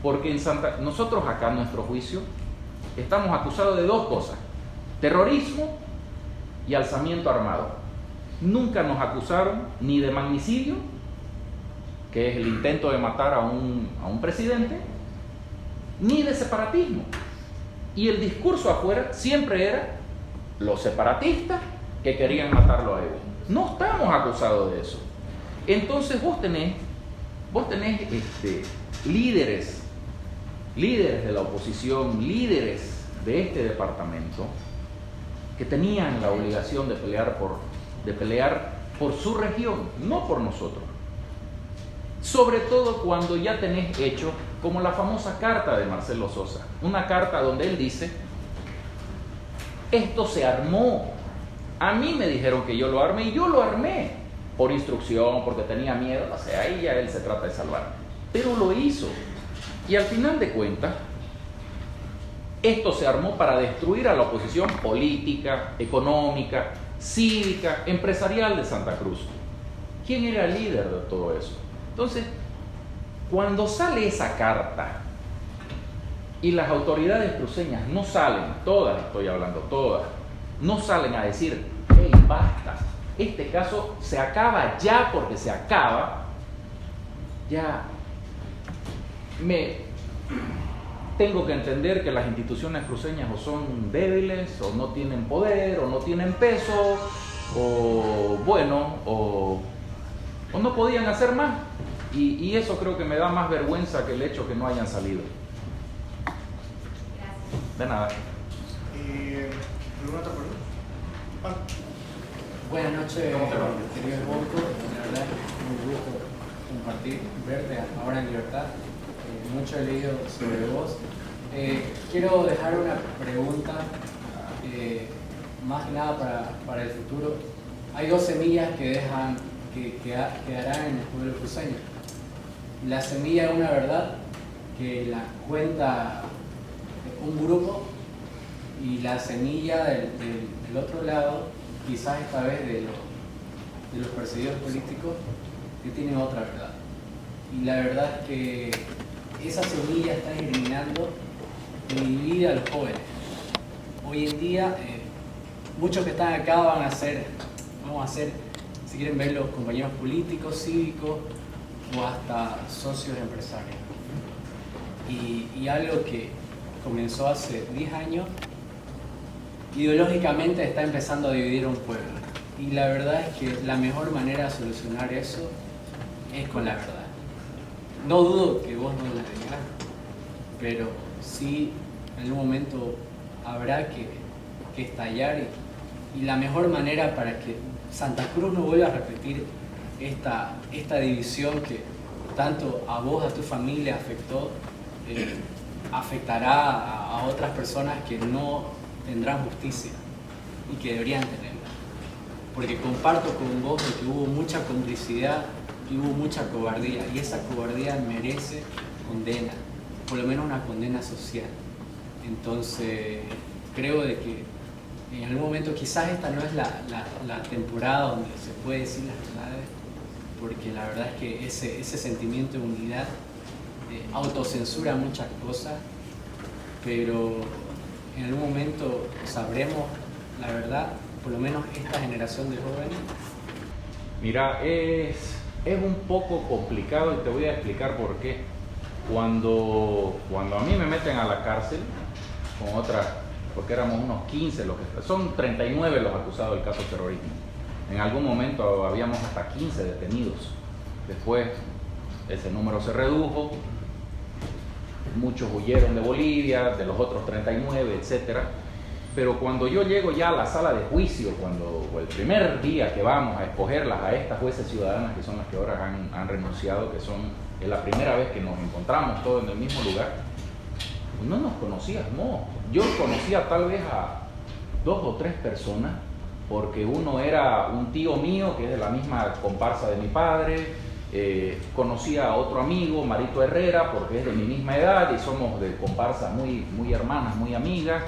porque nosotros acá en nuestro juicio estamos acusados de dos cosas: terrorismo y alzamiento armado. Nunca nos acusaron ni de magnicidio, que es el intento de matar a un presidente, ni de separatismo. Y el discurso afuera siempre era los separatistas que querían matarlo a Evo. No estamos acusados de eso. Entonces vos tenés líderes de la oposición, líderes de este departamento, que tenían la obligación de pelear por su región, no por nosotros. Sobre todo cuando ya tenés hechos como la famosa carta de Marcelo Sosa, una carta donde él dice: esto se armó, a mí me dijeron que yo lo armé, y yo lo armé por instrucción, porque tenía miedo, no sé, ahí ya él se trata de salvar, pero lo hizo. Y al final de cuentas, esto se armó para destruir a la oposición política, económica, cívica, empresarial de Santa Cruz. ¿Quién era el líder de todo eso? Entonces, cuando sale esa carta y las autoridades cruceñas no salen, todas, estoy hablando todas, no salen a decir: hey, basta, este caso se acaba ya, porque se acaba, ya tengo que entender que las instituciones cruceñas o son débiles, o no tienen poder, o no tienen peso, o bueno, o no podían hacer más. Y eso creo que me da más vergüenza que el hecho que no hayan salido. Gracias. De nada. ¿Alguna otra pregunta? Buenas noches, ¿Cómo te va? querido Volko. La verdad es un gusto compartir, verte ahora en libertad. Mucho he leído sobre vos. Quiero dejar una pregunta, más que nada para el futuro. Hay dos semillas que quedarán en el pueblo cruceño. La semilla de una verdad que la cuenta un grupo, y la semilla del otro lado, quizás esta vez de los perseguidos políticos, que tienen otra verdad. Y la verdad es que esa semilla está germinando y divide a los jóvenes. Hoy en día, muchos que están acá vamos a ser, si quieren ver, los compañeros políticos, cívicos o hasta socios empresarios. Y algo que comenzó hace 10 años, ideológicamente está empezando a dividir un pueblo. Y la verdad es que la mejor manera de solucionar eso es con la verdad. No dudo que vos no la tengas, pero sí en algún momento habrá que estallar, y la mejor manera para que Santa Cruz no vuelva a repetir esta división que tanto a vos, a tu familia afectó, afectará a otras personas que no tendrán justicia y que deberían tenerla. Porque comparto con vos de que hubo mucha complicidad y hubo mucha cobardía, y esa cobardía merece condena, por lo menos una condena social. Entonces creo de que en algún momento, quizás esta no es la temporada donde se puede decir las verdades, porque la verdad es que ese sentimiento de unidad autocensura muchas cosas, pero en algún momento sabremos la verdad, por lo menos esta generación de jóvenes. Mira, es un poco complicado, y te voy a explicar por qué. Cuando a mí me meten a la cárcel con otras, porque éramos unos 15, son 39 los acusados del caso terrorismo. En algún momento habíamos hasta 15 detenidos. Después ese número se redujo, muchos huyeron de Bolivia, de los otros 39, etcétera. Pero cuando yo llego ya a la sala de juicio, o el primer día que vamos a escogerlas a estas jueces ciudadanas, que son las que ahora han renunciado, es la primera vez que nos encontramos todos en el mismo lugar, no nos conocíamos. Yo conocía tal vez a 2 o 3 personas, porque uno era un tío mío que es de la misma comparsa de mi padre, conocía a otro amigo, Marito Herrera, porque es de mi misma edad y somos de comparsa muy, muy hermanas, muy amigas,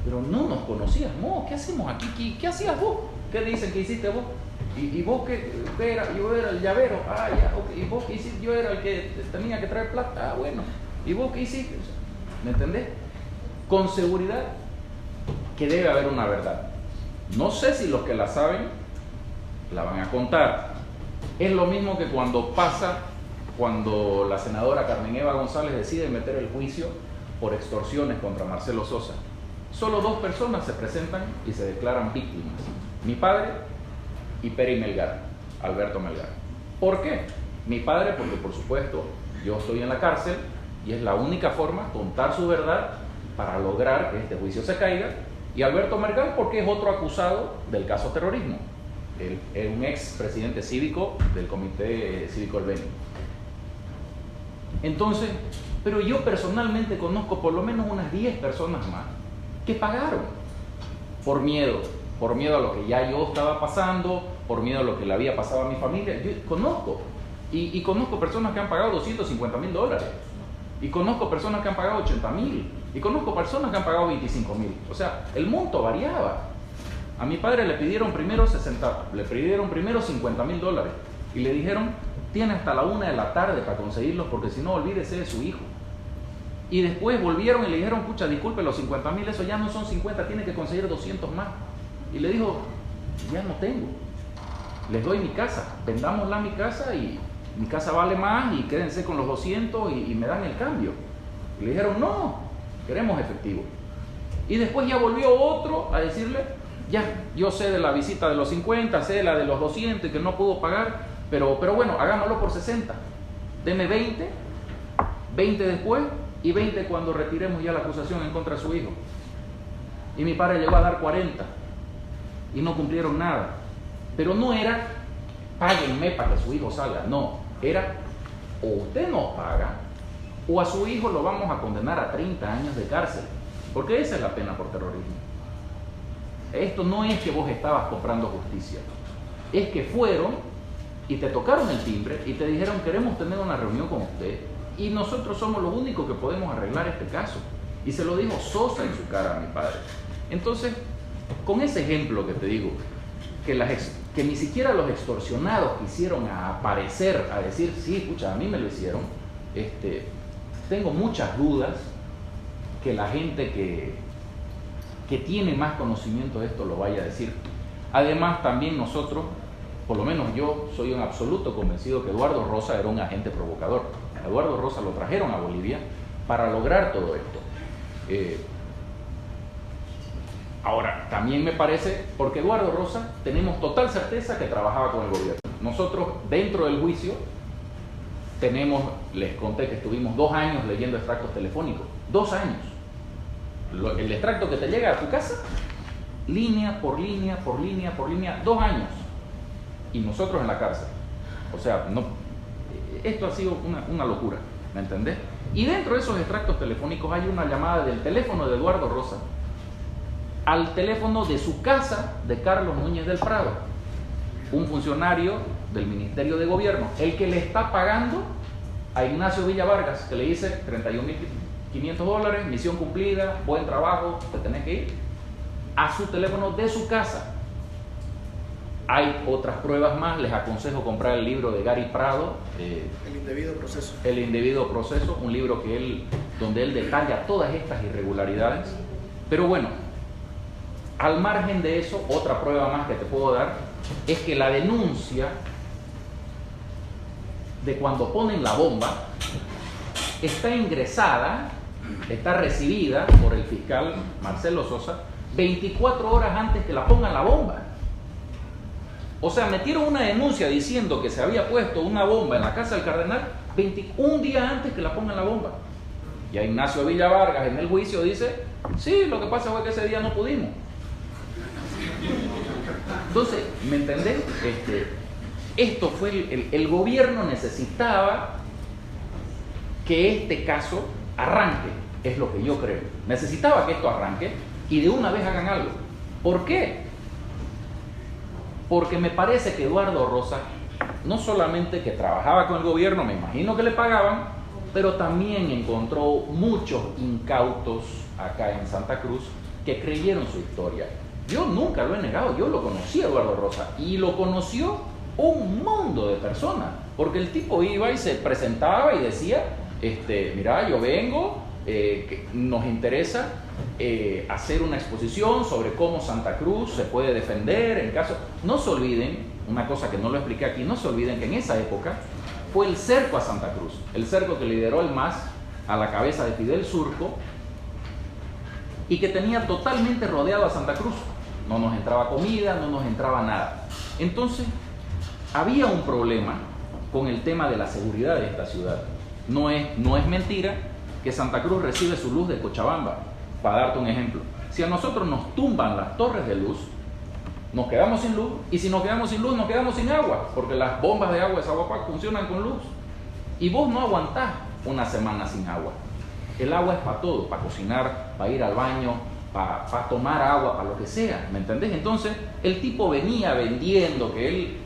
pero no nos conocíamos. ¿Qué hacemos aquí? ¿Qué hacías vos? ¿Qué dicen que hiciste vos? ¿Y vos qué era? Yo era el llavero. Ah, ya, ok. ¿Y vos qué hiciste? Yo era el que tenía que traer plata. Ah, bueno. ¿Y vos qué hiciste? ¿Me entendés? Con seguridad que debe haber una verdad. No sé si los que la saben la van a contar. Es lo mismo que cuando la senadora Carmen Eva González decide meter el juicio por extorsiones contra Marcelo Sosa. Solo 2 personas se presentan y se declaran víctimas. Mi padre y Peri Melgar, Alberto Melgar. ¿Por qué? Mi padre, porque por supuesto yo estoy en la cárcel y es la única forma contar su verdad para lograr que este juicio se caiga. Y Alberto Melgar, porque es otro acusado del caso terrorismo. Él es un ex presidente cívico del Comité Cívico del Beni. Entonces, pero yo personalmente conozco por lo menos unas 10 personas más que pagaron por miedo a lo que ya yo estaba pasando, por miedo a lo que le había pasado a mi familia. Yo conozco, y conozco personas que han pagado $250,000, y conozco personas que han pagado 80,000, y conozco personas que han pagado 25,000. O sea, el monto variaba. A mi padre le pidieron primero 50,000 dólares, y le dijeron, tiene hasta la 1 de la tarde para conseguirlos, porque si no, olvídese de su hijo. Y después volvieron y le dijeron, pucha, disculpe, los 50,000, eso ya no son 50, tiene que conseguir 200 más. Y le dijo, ya no tengo, les doy mi casa, vendámosla mi casa y mi casa vale más y quédense con los 200 y me dan el cambio. Y le dijeron, no, queremos efectivo. Y después ya volvió otro a decirle, ya, yo sé de la visita de los 50, sé de la de los 200 y que no pudo pagar, pero bueno, hagámoslo por 60. Deme 20 después y 20 cuando retiremos ya la acusación en contra de su hijo. Y mi padre llegó a dar 40 y no cumplieron nada. Pero no era, páguenme para que su hijo salga, no, era, o usted nos paga, o a su hijo lo vamos a condenar a 30 años de cárcel, porque esa es la pena por terrorismo. Esto no es que vos estabas comprando justicia, es que fueron y te tocaron el timbre y te dijeron, queremos tener una reunión con usted y nosotros somos los únicos que podemos arreglar este caso. Y se lo dijo Sosa en su cara a mi padre. Entonces, con ese ejemplo que te digo, que ni siquiera los extorsionados quisieron aparecer a decir, sí, escucha, a mí me lo hicieron, tengo muchas dudas que la gente que tiene más conocimiento de esto lo vaya a decir. Además, también nosotros, por lo menos yo, soy un absoluto convencido que Eduardo Rosa era un agente provocador. A Eduardo Rosa lo trajeron a Bolivia para lograr todo esto. Ahora, también me parece, porque Eduardo Rosa tenemos total certeza que trabajaba con el gobierno. Nosotros, dentro del juicio, les conté que estuvimos 2 años leyendo extractos telefónicos. 2 años. El extracto que te llega a tu casa, línea por línea, por línea, por línea, 2 años. Y nosotros en la cárcel. O sea, esto ha sido una locura, ¿me entendés? Y dentro de esos extractos telefónicos hay una llamada del teléfono de Eduardo Rosa al teléfono de su casa de Carlos Núñez del Prado, un funcionario del Ministerio de Gobierno, el que le está pagando a Ignacio Villa Vargas, que le dice $31,500, misión cumplida, buen trabajo, te tenés que ir, a su teléfono de su casa. Hay otras pruebas más, les aconsejo comprar el libro de Gary Prado, El indebido proceso. El indebido proceso, un libro donde él detalla todas estas irregularidades. Pero bueno, al margen de eso, otra prueba más que te puedo dar es que la denuncia de cuando ponen la bomba está ingresada, está recibida por el fiscal Marcelo Sosa 24 horas antes que la pongan la bomba. O sea, metieron una denuncia diciendo que se había puesto una bomba en la casa del cardenal 21 días antes que la pongan la bomba. Y a Ignacio Villa Vargas en el juicio dice, sí, lo que pasa fue que ese día no pudimos. Entonces, ¿me entendés? Esto fue, el gobierno necesitaba que este caso arranque, es lo que yo creo. Necesitaba que esto arranque y de una vez hagan algo. ¿Por qué? Porque me parece que Eduardo Rosa no solamente que trabajaba con el gobierno, me imagino que le pagaban, pero también encontró muchos incautos acá en Santa Cruz que creyeron su historia. Yo nunca lo he negado, yo lo conocí a Eduardo Rosa y lo conoció un mundo de personas, porque el tipo iba y se presentaba y decía, mira, yo vengo, que nos interesa hacer una exposición sobre cómo Santa Cruz se puede defender en caso... No se olviden, una cosa que no lo expliqué aquí, no se olviden que en esa época fue el cerco a Santa Cruz, el cerco que lideró el MAS a la cabeza de Fidel Surco y que tenía totalmente rodeado a Santa Cruz. No nos entraba comida, no nos entraba nada. Entonces, había un problema con el tema de la seguridad de esta ciudad. No es mentira que Santa Cruz recibe su luz de Cochabamba. Para darte un ejemplo, si a nosotros nos tumban las torres de luz, nos quedamos sin luz, y si nos quedamos sin luz, nos quedamos sin agua, porque las bombas de agua de Saguapac funcionan con luz. Y vos no aguantás una semana sin agua. El agua es para todo, para cocinar, para ir al baño, para tomar agua, para lo que sea, ¿me entendés? Entonces, el tipo venía vendiendo que él,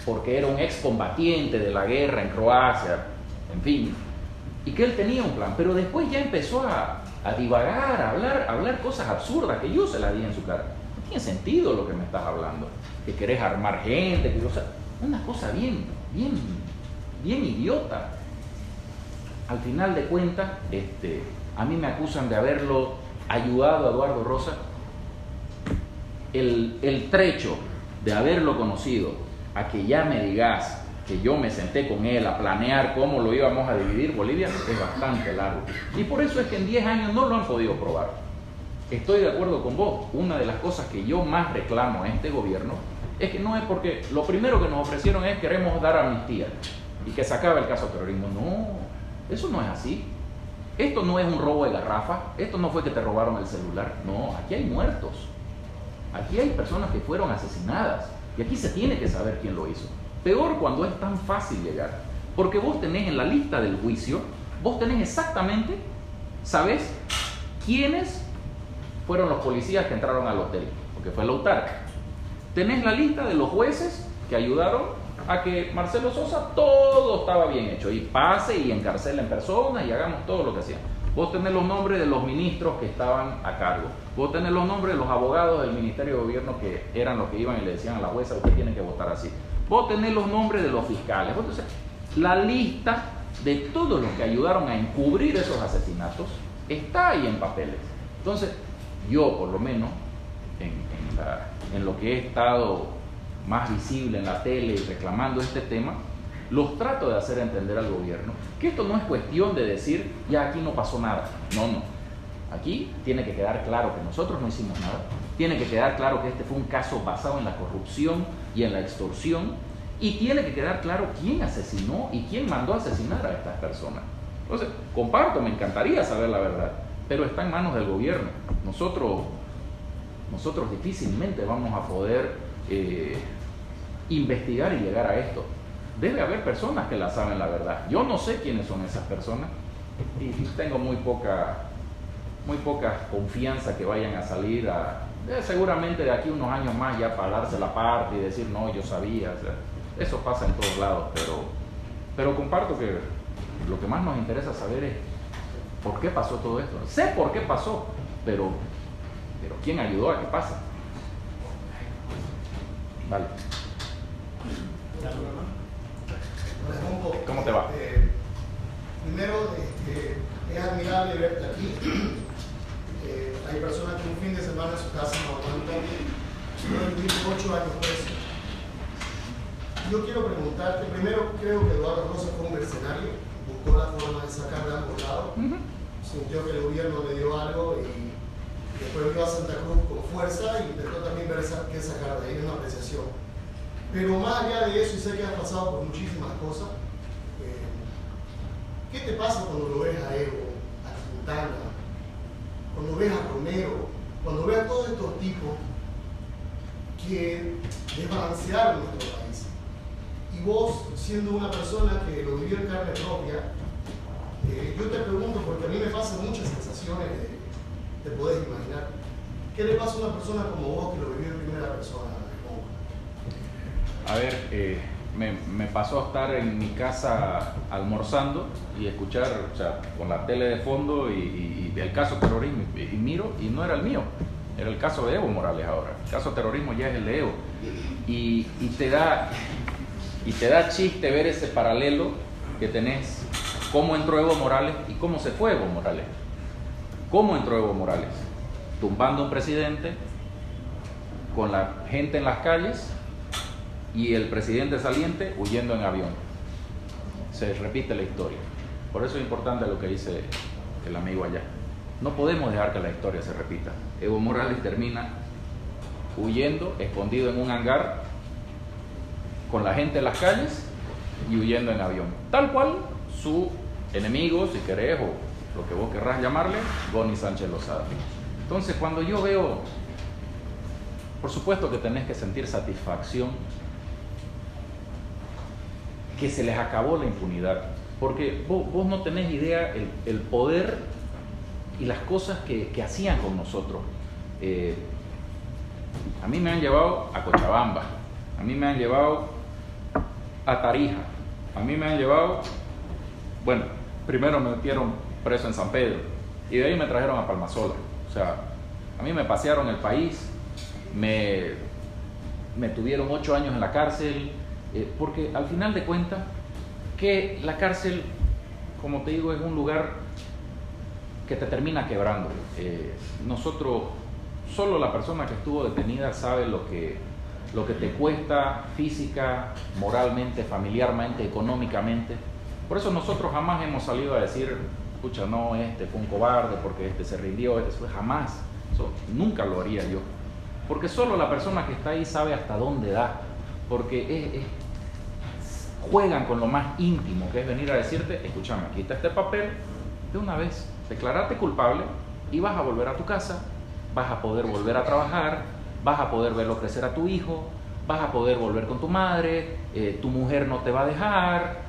porque era un excombatiente de la guerra en Croacia, en fin, y que él tenía un plan, pero después ya empezó a divagar, a hablar cosas absurdas que yo se las dije en su cara. No tiene sentido lo que me estás hablando, que querés armar gente, que, o sea, una cosa bien idiota. Al final de cuentas, a mí me acusan de haberlo ayudado a Eduardo Rosa. El trecho de haberlo conocido a que ya me digas que yo me senté con él a planear cómo lo íbamos a dividir Bolivia es bastante largo. Y por eso es que en 10 años no lo han podido probar. Estoy de acuerdo con vos. Una de las cosas que yo más reclamo a este gobierno es que no es porque lo primero que nos ofrecieron es queremos dar amnistía y que se acabe el caso de terrorismo. No, eso no es así. Esto no es un robo de garrafa, esto no fue que te robaron el celular. No, aquí hay muertos. Aquí hay personas que fueron asesinadas y aquí se tiene que saber quién lo hizo. Peor cuando es tan fácil llegar, porque vos tenés en la lista del juicio, vos tenés exactamente, sabés quiénes fueron los policías que entraron al hotel, porque fue la UTARC. Tenés la lista de los jueces que ayudaron a que Marcelo Sosa todo estaba bien hecho, y pase y encarcelen personas y hagamos todo lo que hacían. Vos tenés los nombres de los ministros que estaban a cargo, vos tenés los nombres de los abogados del Ministerio de Gobierno que eran los que iban y le decían a la jueza, usted tiene que votar así. Vos tenés los nombres de los fiscales. Entonces, la lista de todos los que ayudaron a encubrir esos asesinatos está ahí en papeles. Entonces, yo por lo menos, en lo que he estado más visible en la tele y reclamando este tema, los trato de hacer entender al gobierno que esto no es cuestión de decir, ya aquí no pasó nada. No. Aquí tiene que quedar claro que nosotros no hicimos nada. Tiene que quedar claro que este fue un caso basado en la corrupción y en la extorsión, y tiene que quedar claro quién asesinó y quién mandó a asesinar a estas personas. Entonces, comparto, me encantaría saber la verdad, pero está en manos del gobierno. Nosotros difícilmente vamos a poder investigar y llegar a esto. Debe haber personas que la saben la verdad. Yo no sé quiénes son esas personas y tengo muy poca confianza que vayan a salir seguramente de aquí unos años más ya para darse la parte y decir no, yo sabía. O sea, eso pasa en todos lados, pero comparto que lo que más nos interesa saber es por qué pasó todo esto. Sé por qué pasó, pero ¿quién ayudó a que pase? Vale. ¿Cómo te va? Primero, es admirable verte aquí. Hay personas que un fin de semana en su casa no aguantan. Yo viví 8 años preso. Yo quiero preguntarte, primero creo que Eduardo Rosa fue un mercenario, buscó la forma de sacar de ambos lados, sintió que el gobierno le dio algo y después vio a Santa Cruz con fuerza y intentó también ver qué sacar de ahí, una apreciación. Pero más allá de eso, y sé que has pasado por muchísimas cosas, ¿qué te pasa cuando lo ves a Evo, a Quintana, cuando ves a Romero, cuando ves a todos estos tipos que desbalancearon nuestro país? Y vos, siendo una persona que lo vivió en carne propia, yo te pregunto, porque a mí me pasan muchas sensaciones, te podés imaginar, ¿qué le pasa a una persona como vos que lo vivió en primera persona? A ver, me pasó a estar en mi casa almorzando y escuchar, o sea, con la tele de fondo y el caso terrorismo, y miro, y no era el mío, era el caso de Evo Morales ahora. El caso terrorismo ya es el de Evo. Y te da chiste ver ese paralelo que tenés, cómo entró Evo Morales y cómo se fue Evo Morales. ¿Cómo entró Evo Morales? Tumbando un presidente, con la gente en las calles y el presidente saliente huyendo en avión. Se repite la historia. Por eso es importante lo que dice el amigo allá. No podemos dejar que la historia se repita. Evo Morales termina huyendo, escondido en un hangar, con la gente en las calles y huyendo en avión. Tal cual su enemigo, si querés, o lo que vos querrás llamarle, Goni Sánchez Lozada. Entonces, cuando yo veo, por supuesto que tenés que sentir satisfacción que se les acabó la impunidad, porque vos no tenés idea el poder y las cosas que hacían con nosotros. A mí me han llevado a Cochabamba, a mí me han llevado a Tarija, a mí me han llevado, bueno, primero me metieron preso en San Pedro y de ahí me trajeron a Palmasola. O sea, a mí me pasearon el país, me tuvieron 8 años en la cárcel, porque al final de cuentas, que la cárcel, como te digo, es un lugar que te termina quebrando. Nosotros, solo la persona que estuvo detenida sabe lo que te cuesta física, moralmente, familiarmente, económicamente. Por eso nosotros jamás hemos salido a decir, escucha, no, este fue un cobarde porque este se rindió, este fue, jamás. Eso nunca lo haría yo. Porque solo la persona que está ahí sabe hasta dónde da. Porque juegan con lo más íntimo, que es venir a decirte, escúchame, quita este papel de una vez, declarate culpable y vas a volver a tu casa, vas a poder volver a trabajar, vas a poder verlo crecer a tu hijo, vas a poder volver con tu madre, tu mujer no te va a dejar,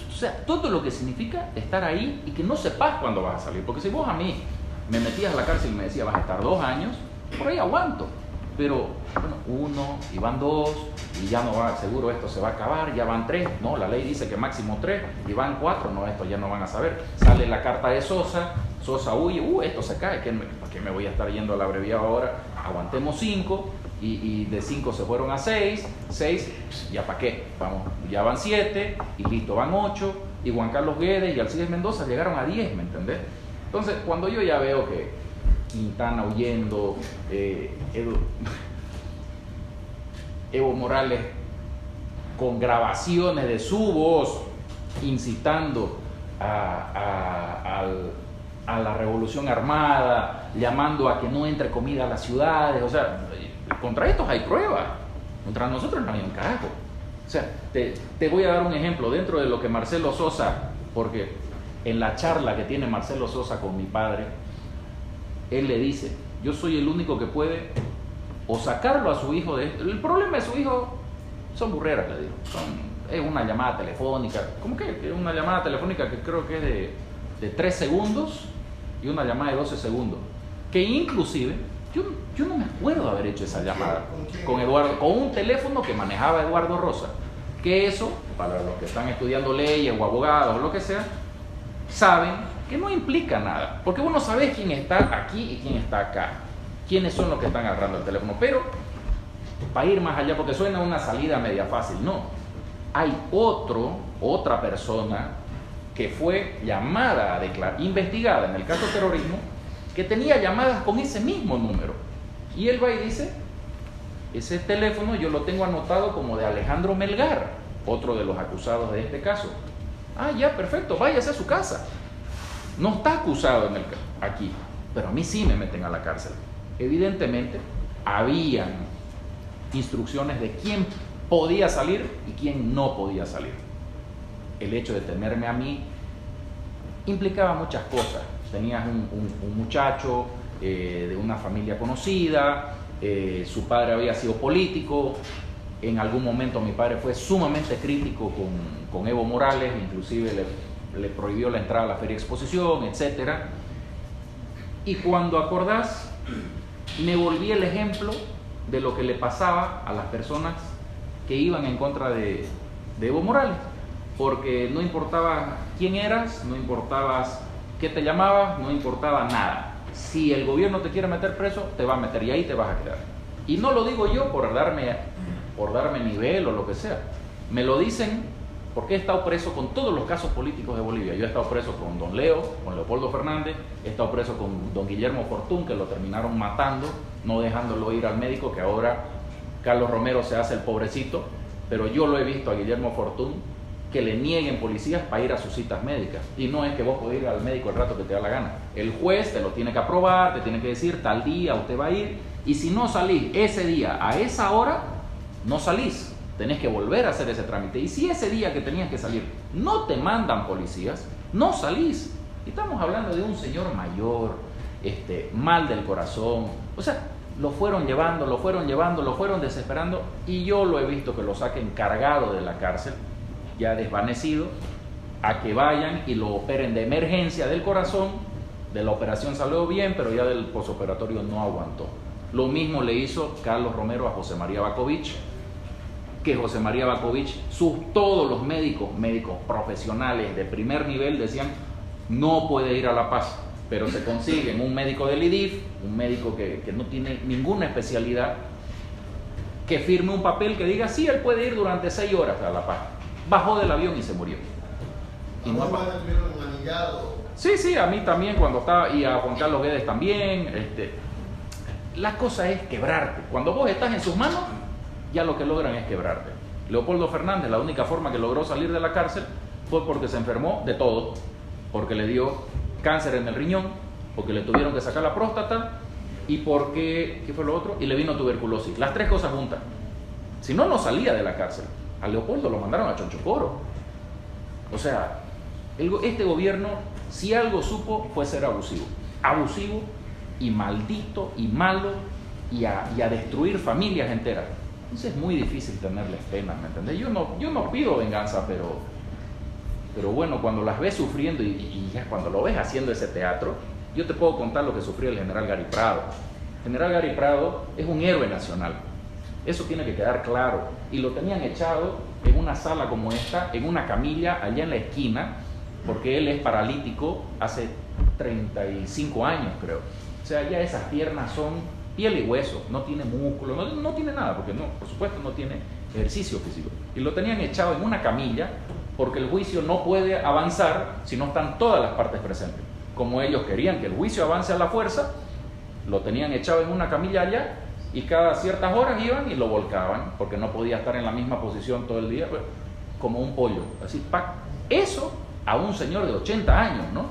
o sea, todo lo que significa estar ahí y que no sepas cuándo vas a salir. Porque si vos a mí me metías a la cárcel y me decías vas a estar 2 años, por ahí aguanto. Pero, bueno, 1, y van 2, y ya no va, seguro esto se va a acabar, ya van 3, no, la ley dice que máximo 3, y van 4, no, esto ya no van a saber. Sale la carta de Sosa huye, esto se cae, ¿para qué me voy a estar yendo al abreviado ahora? Aguantemos 5, y de 5 se fueron a 6, ya para qué, vamos, ya van 7, y listo, van 8, y Juan Carlos Guedes y Alcides Mendoza llegaron a 10, ¿me entendés? Entonces, cuando yo ya veo que Quintana huyendo, Evo Morales con grabaciones de su voz incitando a la revolución armada, llamando a que no entre comida a las ciudades, o sea, contra estos hay pruebas, contra nosotros no hay un carajo. O sea, te voy a dar un ejemplo dentro de lo que Marcelo Sosa, porque en la charla que tiene Marcelo Sosa con mi padre, él le dice, yo soy el único que puede o sacarlo a su hijo de esto. El problema de su hijo son burreras, le digo. Es una llamada telefónica. ¿Cómo que? Es una llamada telefónica que creo que es de 3 segundos y una llamada de 12 segundos. Que inclusive, yo no me acuerdo de haber hecho esa llamada con Eduardo, con un teléfono que manejaba Eduardo Rosa. Que eso, para los que están estudiando leyes o abogados o lo que sea, saben que no implica nada, porque vos no sabés quién está aquí y quién está acá, quiénes son los que están agarrando el teléfono. Pero para ir más allá, porque suena una salida media fácil, no, hay otra persona que fue llamada a declarar, investigada en el caso de terrorismo, que tenía llamadas con ese mismo número, y él va y dice, ese teléfono yo lo tengo anotado como de Alejandro Melgar, otro de los acusados de este caso. Ah, ya, perfecto, váyase a su casa. No está acusado aquí, pero a mí sí me meten a la cárcel. Evidentemente, habían instrucciones de quién podía salir y quién no podía salir. El hecho de tenerme a mí implicaba muchas cosas. Tenías un muchacho de una familia conocida, su padre había sido político, en algún momento mi padre fue sumamente crítico con Evo Morales, inclusive le prohibió la entrada a la Feria Exposición, etc. Y cuando acordás, me volví el ejemplo de lo que le pasaba a las personas que iban en contra de de Evo Morales, porque no importaba quién eras, no importaba qué te llamabas, no importaba nada. Si el gobierno te quiere meter preso, te va a meter y ahí te vas a quedar. Y no lo digo yo por darme nivel o lo que sea. Me lo dicen porque he estado preso con todos los casos políticos de Bolivia. Yo he estado preso con don Leo, con Leopoldo Fernández, he estado preso con don Guillermo Fortún, que lo terminaron matando, no dejándolo ir al médico, que ahora Carlos Romero se hace el pobrecito, pero yo lo he visto a Guillermo Fortún que le nieguen policías para ir a sus citas médicas. Y no es que vos podés ir al médico el rato que te da la gana. El juez te lo tiene que aprobar, te tiene que decir tal día usted va a ir, y si no salís ese día a esa hora, no salís. Tenés que volver a hacer ese trámite. Y si ese día que tenías que salir no te mandan policías, no salís. Y estamos hablando de un señor mayor, mal del corazón. O sea, lo fueron llevando, lo fueron desesperando, y yo lo he visto que lo saquen cargado de la cárcel, ya desvanecido, a que vayan y lo operen de emergencia del corazón. De la operación salió bien, pero ya del posoperatorio no aguantó. Lo mismo le hizo Carlos Romero a José María Bacovich, que José María Bacovich, todos los médicos profesionales de primer nivel decían no puede ir a La Paz, pero se consiguen un médico del IDIF, un médico que no tiene ninguna especialidad, que firme un papel que diga sí, él puede ir durante 6 horas a La Paz. Bajó del avión y se murió. Y no sí, a mí también cuando estaba, y a Juan Carlos Guedes también. La cosa es quebrarte. Cuando vos estás en sus manos, ya lo que logran es quebrarte. Leopoldo Fernández, la única forma que logró salir de la cárcel fue porque se enfermó de todo, porque le dio cáncer en el riñón, porque le tuvieron que sacar la próstata, y porque, ¿qué fue lo otro? Y le vino tuberculosis. Las 3 cosas juntas. Si no, no salía de la cárcel. A Leopoldo lo mandaron a Chonchocoro. O sea, este gobierno, si algo supo, fue ser abusivo. Abusivo y maldito y malo, y a destruir familias enteras. Entonces es muy difícil tenerles pena, ¿me entendés? Yo no pido venganza, pero bueno, cuando las ves sufriendo y ya cuando lo ves haciendo ese teatro, yo te puedo contar lo que sufrió el general Gary Prado. El general Gary Prado es un héroe nacional. Eso tiene que quedar claro. Y lo tenían echado en una sala como esta, en una camilla allá en la esquina, porque él es paralítico hace 35 años, creo. O sea, ya esas piernas son piel y hueso, no tiene músculo, no tiene nada, porque no, por supuesto no tiene ejercicio físico. Y lo tenían echado en una camilla porque el juicio no puede avanzar si no están todas las partes presentes. Como ellos querían que el juicio avance a la fuerza, lo tenían echado en una camilla allá, y cada ciertas horas iban y lo volcaban, porque no podía estar en la misma posición todo el día, pues, como un pollo, así, ¡pac! Eso a un señor de 80 años, ¿no?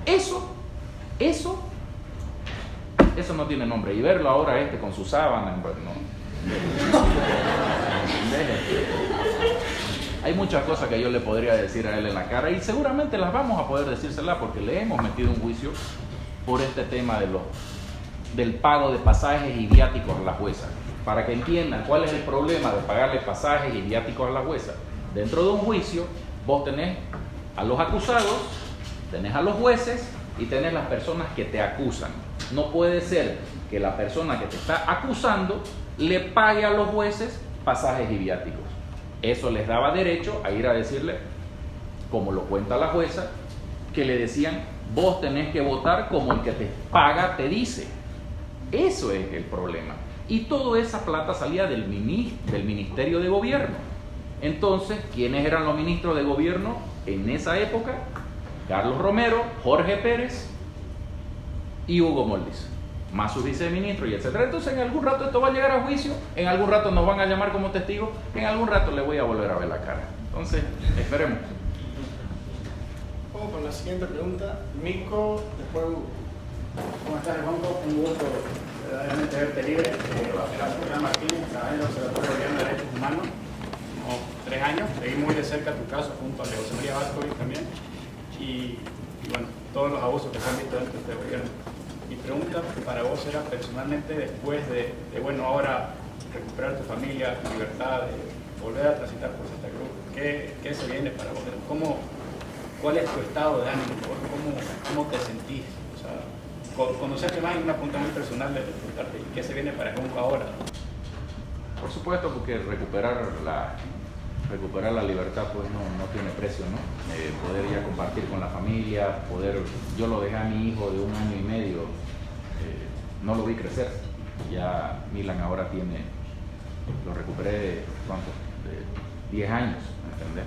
Eso no tiene nombre. Y verlo ahora con su sábana, pues, no. Hay muchas cosas que yo le podría decir a él en la cara, y seguramente las vamos a poder decírsela, porque le hemos metido un juicio por este tema del pago de pasajes y viáticos a la jueza, para que entiendan cuál es el problema de pagarle pasajes y viáticos a la jueza. Dentro de un juicio, vos tenés a los acusados, tenés a los jueces y tenés las personas que te acusan. No puede ser que la persona que te está acusando le pague a los jueces pasajes y viáticos. Eso les daba derecho a ir a decirle, como lo cuenta la jueza, que le decían, vos tenés que votar como el que te paga te dice. Eso es el problema. Y toda esa plata salía del Ministerio de Gobierno. Entonces, ¿quiénes eran los ministros de gobierno en esa época? Carlos Romero, Jorge Pérez y Hugo Moldes, más sus viceministros y etcétera. Entonces, en algún rato esto va a llegar a juicio, en algún rato nos van a llamar como testigos, en algún rato le voy a volver a ver la cara. Entonces, esperemos. Vamos con la siguiente pregunta. Mico, después Hugo. ¿Cómo estás, Juanjo? Un gusto verdaderamente verte libre. Gracias, Martínez, trabajé en el Observatorio Boliviano de Derechos Humanos como 3 años. Seguí muy de cerca tu caso junto a José María Bacovich también. Y bueno, todos los abusos que se han visto dentro de este gobierno. Mi pregunta para vos era personalmente, después de bueno, ahora recuperar tu familia, tu libertad, de volver a transitar por Santa Cruz, ¿qué se viene para vos? ¿Cuál es tu estado de ánimo? ¿Cómo te sentís? O sea, conocerte más en una punta muy personal de preguntarte qué se viene para Junco ahora. Por supuesto, porque recuperar recuperar la libertad pues no tiene precio, ¿no? Poder ya compartir con la familia, yo lo dejé a mi hijo de 1 año y medio, no lo vi crecer, ya Milan ahora lo recuperé de 10 años, ¿entendés?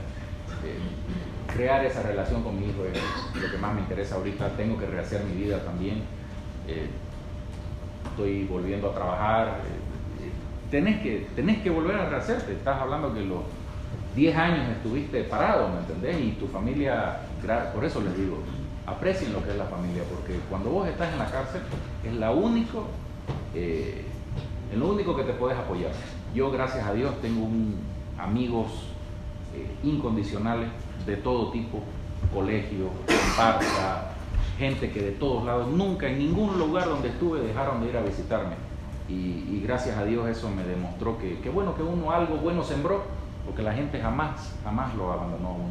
Crear esa relación con mi hijo es lo que más me interesa ahorita. Tengo que rehacer mi vida también, estoy volviendo a trabajar. Tenés que volver a rehacerte. Estás hablando que los 10 años estuviste parado, ¿me entendés? Y tu familia, por eso les digo, aprecien lo que es la familia, porque cuando vos estás en la cárcel es en lo único que te puedes apoyar. Yo, gracias a Dios, tengo amigos incondicionales de todo tipo, colegio, comparsa, gente que de todos lados, nunca en ningún lugar donde estuve dejaron de ir a visitarme. Y gracias a Dios eso me demostró que bueno, que uno algo bueno sembró, porque la gente jamás lo abandonó a uno.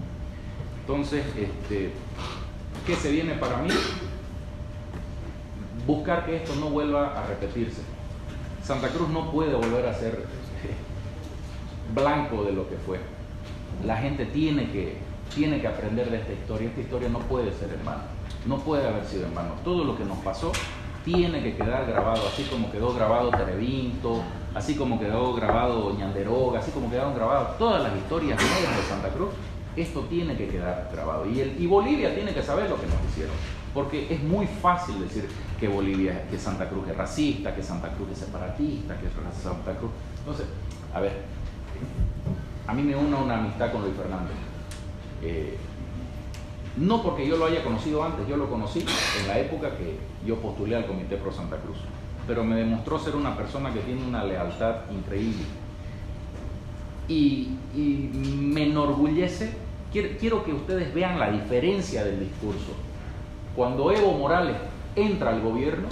Entonces, ¿qué se viene para mí? Buscar que esto no vuelva a repetirse. Santa Cruz no puede volver a ser blanco de lo que fue. La gente tiene que aprender de esta historia. Esta historia no puede ser en vano, no puede haber sido en vano. Todo lo que nos pasó tiene que quedar grabado, así como quedó grabado Terevinto, así como quedó grabado Ñanderoga, así como quedaron grabadas todas las historias negras de Santa Cruz. Esto tiene que quedar grabado. Y Bolivia tiene que saber lo que nos hicieron, porque es muy fácil decir que Santa Cruz es racista, que Santa Cruz es separatista, que Santa Cruz... Entonces, a ver, a mí me une una amistad con Luis Fernando. No porque yo lo haya conocido antes, yo lo conocí en la época que yo postulé al Comité Pro Santa Cruz, pero me demostró ser una persona que tiene una lealtad increíble y me enorgullece. Quiero que ustedes vean la diferencia del discurso. Cuando Evo Morales entra al gobierno,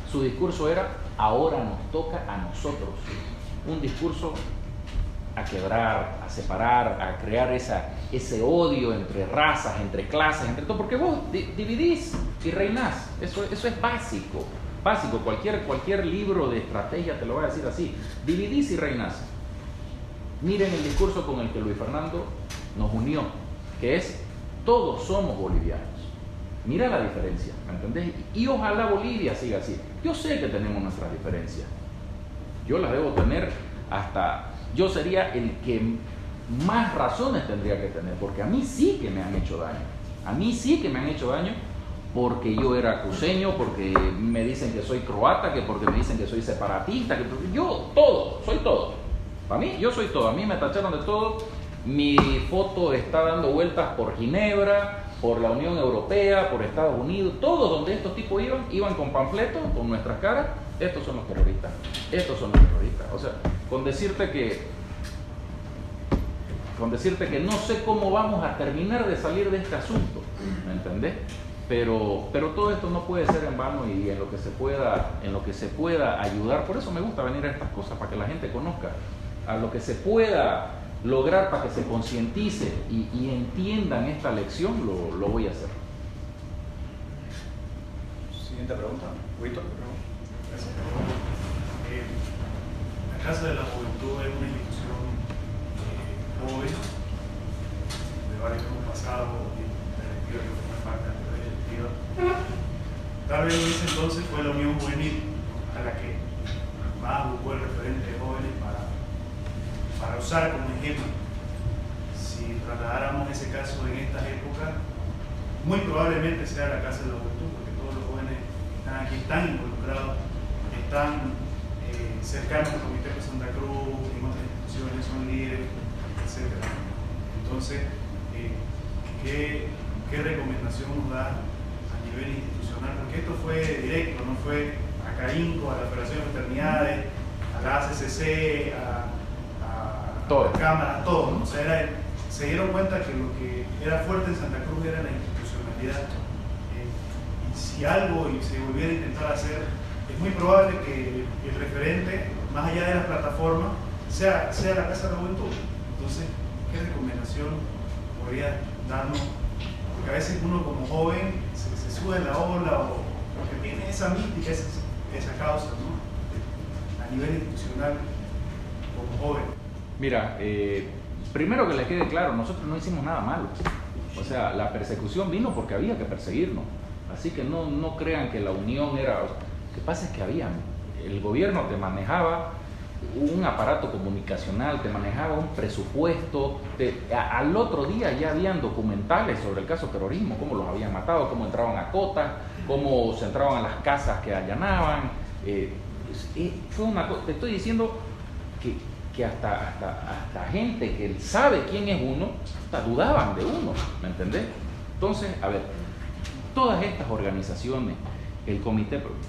su discurso era: ahora nos toca a nosotros. Un discurso a quebrar, a separar, a crear ese odio entre razas, entre clases, entre todo, porque vos dividís y reinás. Eso es básico. Cualquier libro de estrategia te lo va a decir así: dividís y reinás. Miren el discurso con el que Luis Fernando nos unió, que es: todos somos bolivianos. Mira la diferencia, ¿me entendés? Y ojalá Bolivia siga así. Yo sé que tenemos nuestras diferencias, yo las debo tener, hasta yo sería el que más razones tendría que tener, porque a mí sí que me han hecho daño, porque yo era cruceño, porque me dicen que soy croata, que porque me dicen que soy separatista, que yo soy todo. Para mí, yo soy todo. A mí me tacharon de todo. Mi foto está dando vueltas por Ginebra, por la Unión Europea, por Estados Unidos, todos donde estos tipos iban con panfletos, con nuestras caras: estos son los terroristas, estos son los terroristas. O sea, con decirte que no sé cómo vamos a terminar de salir de este asunto, ¿me entendés? Pero todo esto no puede ser en vano, y en lo que se pueda ayudar. Por eso me gusta venir a estas cosas, para que la gente conozca a lo que se pueda lograr, para que se concientice y entiendan esta lección. Lo voy a hacer. Siguiente pregunta, Víctor. Gracias. La Casa de la Juventud es una institución joven, de varios años pasados, y me refiero a que forma parte de la directiva. Tal vez en ese entonces fue la Unión Juvenil a la que más buscó el referente de jóvenes para usar como ejemplo. Si trasladáramos ese caso en estas épocas, muy probablemente sea la Casa de la Juventud, porque todos los jóvenes que están aquí están involucrados, están cercanos al Comité de Santa Cruz, en otras instituciones, son líderes, etc. Entonces, ¿qué recomendación nos da a nivel institucional? Porque esto fue directo, no fue a CAINCO, a la Federación de Fraternidades, a la ACCC, a la Cámara, todo, ¿no? O sea, se dieron cuenta que lo que era fuerte en Santa Cruz era la institucionalidad. Y si algo se volviera a intentar hacer, es muy probable que el referente, más allá de las plataformas, sea la Casa de la Juventud. Entonces, ¿qué recomendación podría darnos? Porque a veces uno como joven se sube en la ola, o porque tiene esa mística, esa causa, ¿no? A nivel institucional, como joven. Mira, primero que les quede claro, nosotros no hicimos nada malo. O sea, la persecución vino porque había que perseguirnos. Así que no crean que la unión era... Lo que pasa es que el gobierno te manejaba un aparato comunicacional, te manejaba un presupuesto, al otro día ya habían documentales sobre el caso terrorismo, cómo los habían matado, cómo entraban a cotas, cómo se entraban a las casas que allanaban. Fue una cosa, te estoy diciendo que hasta gente que sabe quién es uno, hasta dudaban de uno, ¿me entendés? Entonces, a ver, todas estas organizaciones,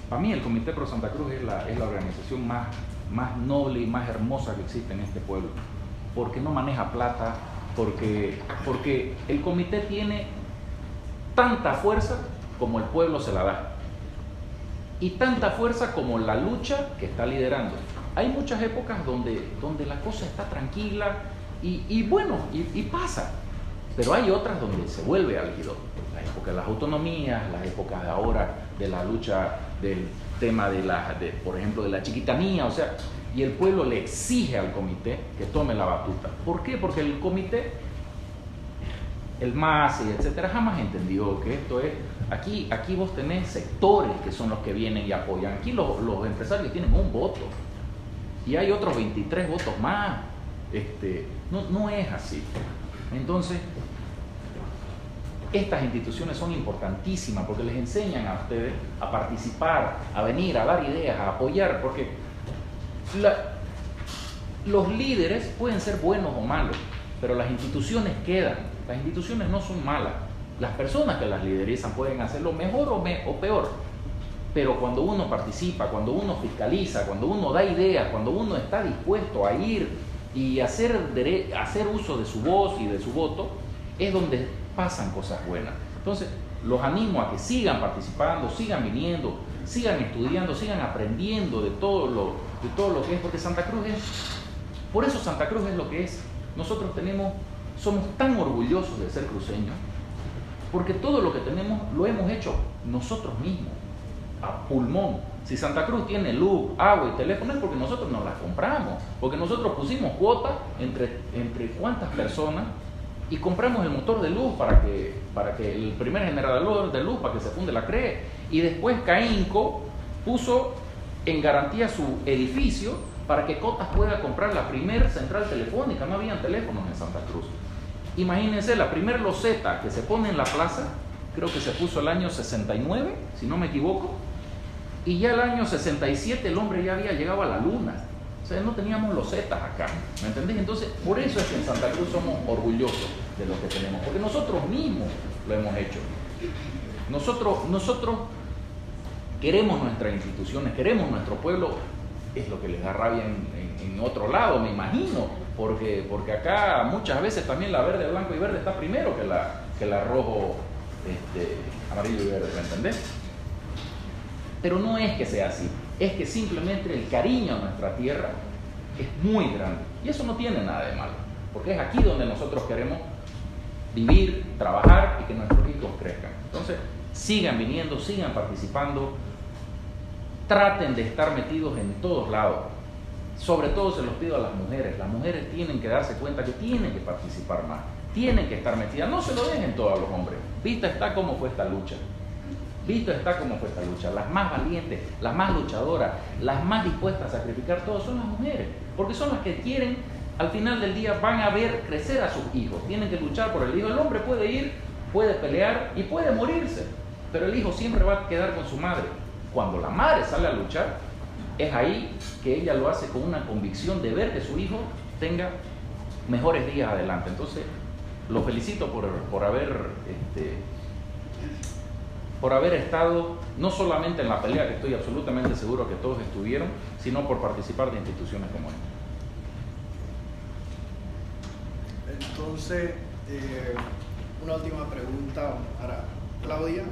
para mí el Comité Pro Santa Cruz es la organización más noble y más hermosa que existe en este pueblo, porque no maneja plata, porque el comité tiene tanta fuerza como el pueblo se la da, y tanta fuerza como la lucha que está liderando. Hay muchas épocas donde la cosa está tranquila y pasa, pero hay otras donde se vuelve álgido. La época de las autonomías, las épocas de ahora de la lucha del tema por ejemplo, de la chiquitanía, o sea, y el pueblo le exige al comité que tome la batuta. ¿Por qué? Porque el comité, el MAS y etcétera, jamás entendió que esto es... Aquí vos tenés sectores que son los que vienen y apoyan. Aquí los empresarios tienen un voto y hay otros 23 votos más. No es así. Entonces, estas instituciones son importantísimas porque les enseñan a ustedes a participar, a venir, a dar ideas, a apoyar, porque los líderes pueden ser buenos o malos, pero las instituciones quedan. Las instituciones no son malas. Las personas que las liderizan pueden hacerlo mejor o peor, pero cuando uno participa, cuando uno fiscaliza, cuando uno da ideas, cuando uno está dispuesto a ir y hacer uso de su voz y de su voto, es donde pasan cosas buenas. Entonces, los animo a que sigan participando, sigan viniendo, sigan estudiando, sigan aprendiendo de todo lo que es, porque Santa Cruz por eso Santa Cruz es lo que es. Nosotros somos tan orgullosos de ser cruceños, porque todo lo que tenemos lo hemos hecho nosotros mismos, a pulmón. Si Santa Cruz tiene luz, agua y teléfono es porque nosotros nos las compramos, porque nosotros pusimos cuota entre cuántas personas y compramos el motor de luz para que el primer generador de luz, para que se funde la CRE, y después Caínco puso en garantía su edificio para que Cotas pueda comprar la primer central telefónica. No habían teléfonos en Santa Cruz. Imagínense, la primer loseta que se pone en la plaza, creo que se puso el año 69, si no me equivoco, y ya el año 67 el hombre ya había llegado a la luna. O sea, no teníamos losetas acá, ¿me entendés? Entonces, por eso es que en Santa Cruz somos orgullosos de lo que tenemos, porque nosotros mismos lo hemos hecho. Nosotros queremos nuestras instituciones, queremos nuestro pueblo. Es lo que les da rabia en otro lado, me imagino, porque acá muchas veces también la verde, blanco y verde está primero que la rojo, amarillo y verde, ¿me entendés? Pero no es que sea así, es que simplemente el cariño a nuestra tierra es muy grande, y eso no tiene nada de malo, porque es aquí donde nosotros queremos vivir, trabajar y que nuestros hijos crezcan. Entonces, sigan viniendo, sigan participando, traten de estar metidos en todos lados. Sobre todo se los pido a las mujeres tienen que darse cuenta que tienen que participar más, tienen que estar metidas, no se lo dejen todos a los hombres. Vista está cómo fue esta lucha, las más valientes, las más luchadoras, las más dispuestas a sacrificar todo son las mujeres, porque son las que quieren, al final del día van a ver crecer a sus hijos, tienen que luchar por el hijo. El hombre puede ir, puede pelear y puede morirse, pero el hijo siempre va a quedar con su madre. Cuando la madre sale a luchar, es ahí que ella lo hace con una convicción de ver que su hijo tenga mejores días adelante. Entonces, los felicito por haber estado no solamente en la pelea, que estoy absolutamente seguro que todos estuvieron, sino por participar de instituciones como esta. Entonces, una última pregunta para Claudia.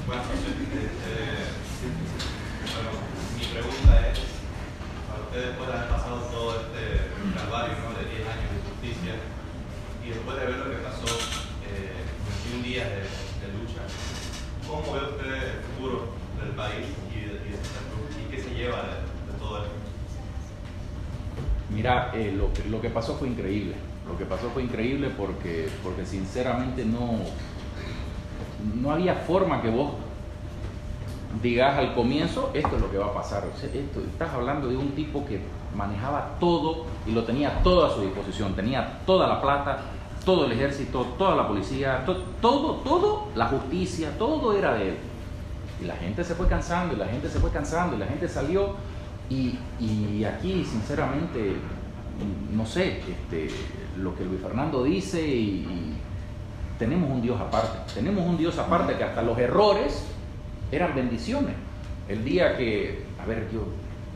Buenas noches. Mi pregunta es, para ustedes, después de haber pasado todo este calvario, ¿no?, de 10 años de justicia, y después de ver lo que pasó, 21 días de lucha, ¿cómo ve usted el futuro del país y de Santa Cruz? ¿Y qué se lleva de todo esto? Mira, lo que pasó fue increíble. Lo que pasó fue increíble porque sinceramente no había forma que vos digas al comienzo, esto es lo que va a pasar. O sea, estás hablando de un tipo que manejaba todo y lo tenía todo a su disposición. Tenía toda la plata, todo el ejército, toda la policía, todo, la justicia, todo era de él. Y la gente se fue cansando, y la gente se fue cansando, y la gente salió. Y aquí, sinceramente, no sé, lo que Luis Fernando dice, y tenemos un Dios aparte, que hasta los errores eran bendiciones. El día que, a ver, yo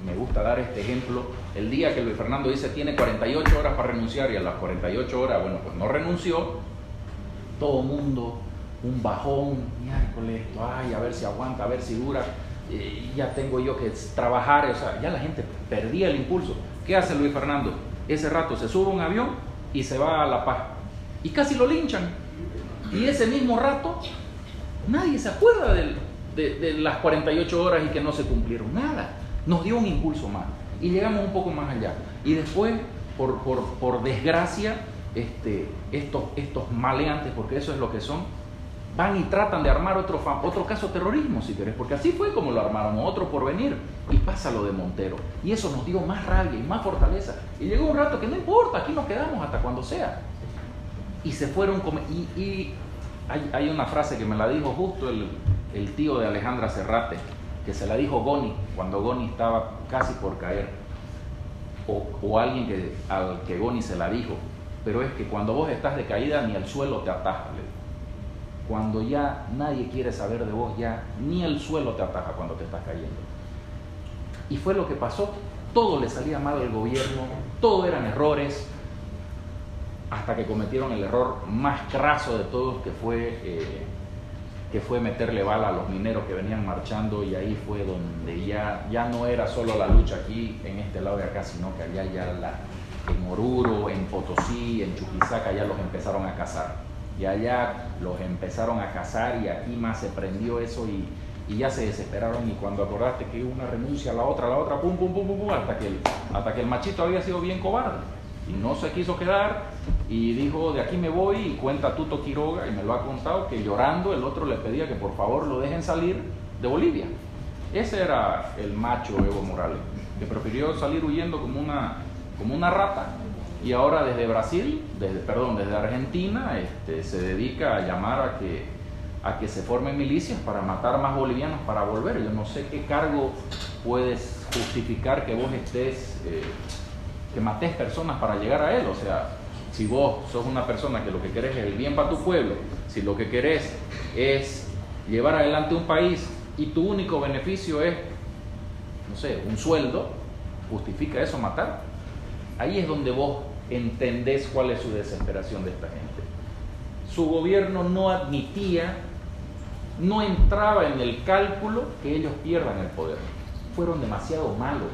me gusta dar este ejemplo, el día que Luis Fernando dice tiene 48 horas para renunciar, y a las 48 horas, bueno, pues no renunció, todo mundo, un bajón, miércoles, ay, a ver si aguanta, a ver si dura, ya tengo yo que trabajar, o sea, ya la gente perdía el impulso. ¿Qué hace Luis Fernando? Ese rato se sube a un avión y se va a La Paz, y casi lo linchan, y ese mismo rato nadie se acuerda de las 48 horas y que no se cumplieron, nada. Nos dio un impulso más y llegamos un poco más allá, y después por desgracia estos maleantes, porque eso es lo que son, van y tratan de armar otro caso de terrorismo, si querés, porque así fue como lo armaron, otro por venir, y pasa lo de Montero, y eso nos dio más rabia y más fortaleza, y llegó un rato que no importa, aquí nos quedamos hasta cuando sea, y se fueron y hay una frase que me la dijo justo el tío de Alejandra Serrate, que se la dijo Goni, cuando Goni estaba casi por caer, o alguien al que Goni se la dijo, pero es que cuando vos estás de caída ni el suelo te ataja, cuando ya nadie quiere saber de vos, ya ni el suelo te ataja cuando te estás cayendo. Y fue lo que pasó, todo le salía mal al gobierno, todo eran errores, hasta que cometieron el error más craso de todos, que fue meterle bala a los mineros que venían marchando, y ahí fue donde ya no era solo la lucha aquí en este lado de acá, sino que allá en Oruro, en Potosí, en Chuquisaca ya los empezaron a cazar, y allá los empezaron a cazar, y aquí más se prendió eso, y ya se desesperaron, y cuando acordaste que una renuncia a la otra, pum, hasta que el machito había sido bien cobarde y no se quiso quedar, y dijo, de aquí me voy, y cuenta Tuto Quiroga, y me lo ha contado, que llorando el otro le pedía que por favor lo dejen salir de Bolivia. Ese era el macho Evo Morales, que prefirió salir huyendo como una rata, y ahora desde Brasil, desde Argentina, se dedica a llamar a que se formen milicias para matar más bolivianos para volver. Yo no sé qué cargo puedes justificar que vos que mates personas para llegar a él. O sea, si vos sos una persona que lo que querés es el bien para tu pueblo, si lo que querés es llevar adelante un país y tu único beneficio es, no sé, un sueldo, ¿justifica eso matar? Ahí es donde vos entendés cuál es su desesperación de esta gente. Su gobierno no admitía, no entraba en el cálculo que ellos pierdan el poder. Fueron demasiado malos,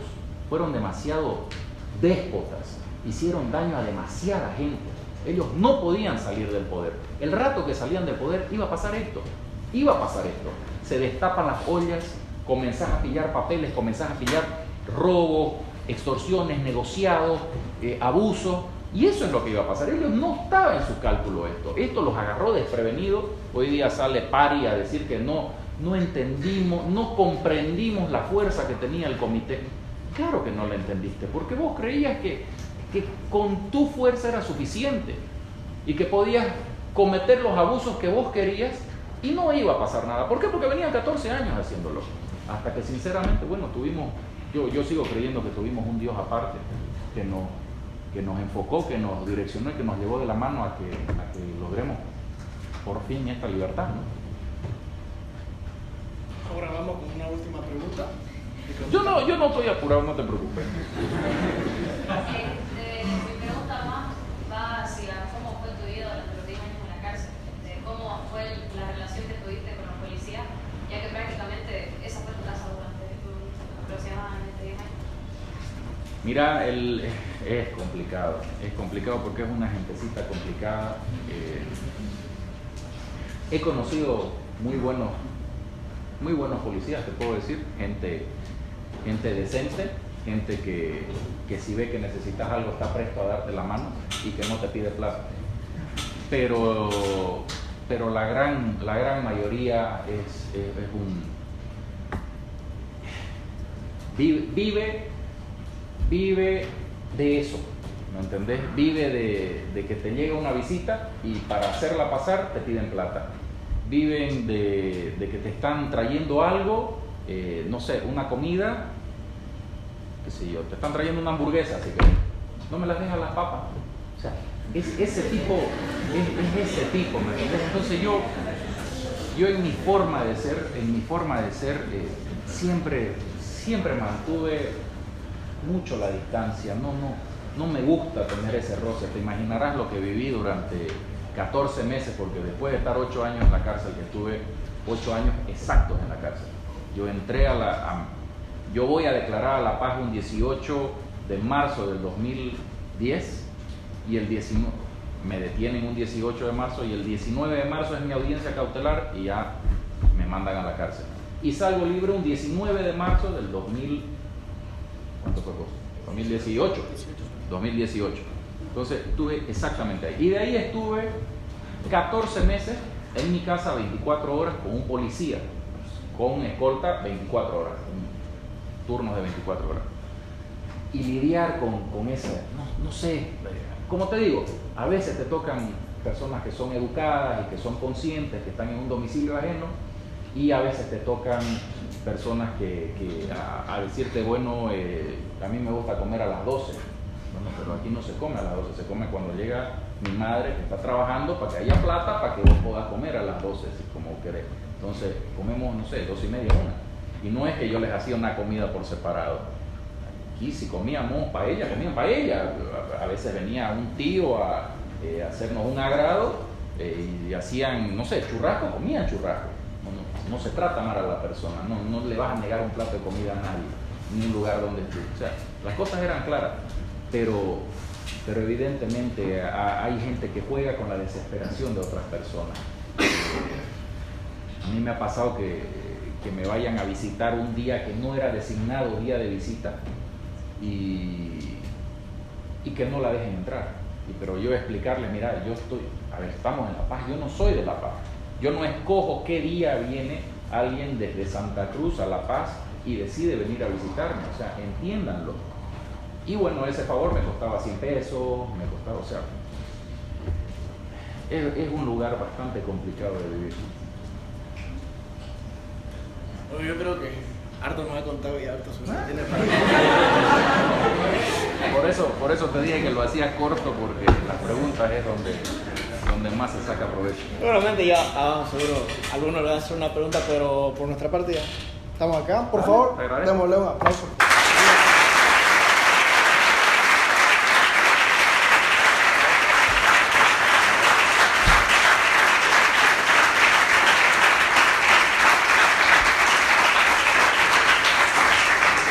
fueron demasiado déspotas, hicieron daño a demasiada gente. Ellos no podían salir del poder. El rato que salían del poder iba a pasar esto. Se destapan las ollas, comenzás a pillar papeles, comenzás a pillar robo, extorsiones, negociados, abusos, y eso es lo que iba a pasar. Ellos no estaba en su cálculo esto los agarró desprevenidos. Hoy día sale Pari a decir que no entendimos, no comprendimos la fuerza que tenía el comité. Claro que no la entendiste, porque vos creías que con tu fuerza era suficiente y que podías cometer los abusos que vos querías y no iba a pasar nada. ¿Por qué? Porque venían 14 años haciéndolo, hasta que sinceramente, bueno, yo sigo creyendo que tuvimos un Dios aparte que nos enfocó, que nos direccionó y que nos llevó de la mano a que logremos por fin esta libertad, ¿no? Ahora vamos con una última pregunta. Yo no estoy apurado, no te preocupes. Mi pregunta más va hacia cómo fue tu vida durante los 10 años en la cárcel, cómo fue la relación que tuviste con los policías, ya que prácticamente esa fue tu casa durante aproximadamente 10 años. Mira, es complicado porque es una gentecita complicada. He conocido muy buenos policías, te puedo decir, gente decente, gente que si ve que necesitas algo está presto a darte la mano y que no te pide plata. Pero la gran mayoría es un... Vive de eso, ¿me entendés? Vive de que te llega una visita y para hacerla pasar te piden plata. Viven de que te están trayendo algo, no sé, una comida, qué sé yo, te están trayendo una hamburguesa, así que no me las dejas las papas. O sea, es ese tipo, ¿me entiendes? Entonces yo en mi forma de ser, siempre mantuve mucho la distancia. No me gusta tener ese roce. Te imaginarás lo que viví durante 14 meses, porque después de estar 8 años en la cárcel, que estuve 8 años exactos en la cárcel, yo entré yo voy a declarar a La Paz un 18 de marzo del 2010 y el 19 me detienen un 18 de marzo y el 19 de marzo es mi audiencia cautelar y ya me mandan a la cárcel. Y salgo libre un 19 de marzo del 2018. Entonces estuve exactamente ahí. Y de ahí estuve 14 meses en mi casa 24 horas con un policía, con escolta 24 horas, turnos de 24 horas. Y lidiar con esa, no sé, como te digo, a veces te tocan personas que son educadas y que son conscientes, que están en un domicilio ajeno, y a veces te tocan personas que a decirte, bueno, a mí me gusta comer a las 12. Bueno, pero aquí no se come a las 12, se come cuando llega mi madre que está trabajando para que haya plata para que vos puedas comer a las 12, como querés. Entonces comemos, no sé, 12:30, 1. Y no es que yo les hacía una comida por separado. Aquí si comíamos paella, comían paella. A veces venía un tío a hacernos un agrado y hacían, no sé, churrasco, comían churrasco. No se trata mal a la persona, no le vas a negar un plato de comida a nadie, ni un lugar donde esté. O sea, las cosas eran claras, pero evidentemente hay gente que juega con la desesperación de otras personas. A mí me ha pasado que me vayan a visitar un día que no era designado día de visita y que no la dejen entrar. Pero yo explicarle, mira, estamos en La Paz, yo no soy de La Paz. Yo no escojo qué día viene alguien desde Santa Cruz a La Paz y decide venir a visitarme, o sea, entiéndanlo. Y bueno, ese favor me costaba 100 pesos, o sea, es un lugar bastante complicado de vivir. Bueno, yo creo que harto nos ha contado y harto se tiene para... Por eso te dije que lo hacía corto, porque las preguntas es donde más se saca provecho. Seguramente ya, seguro, alguno le va a hacer una pregunta, pero por nuestra parte ya estamos acá. Por favor, démosle un aplauso.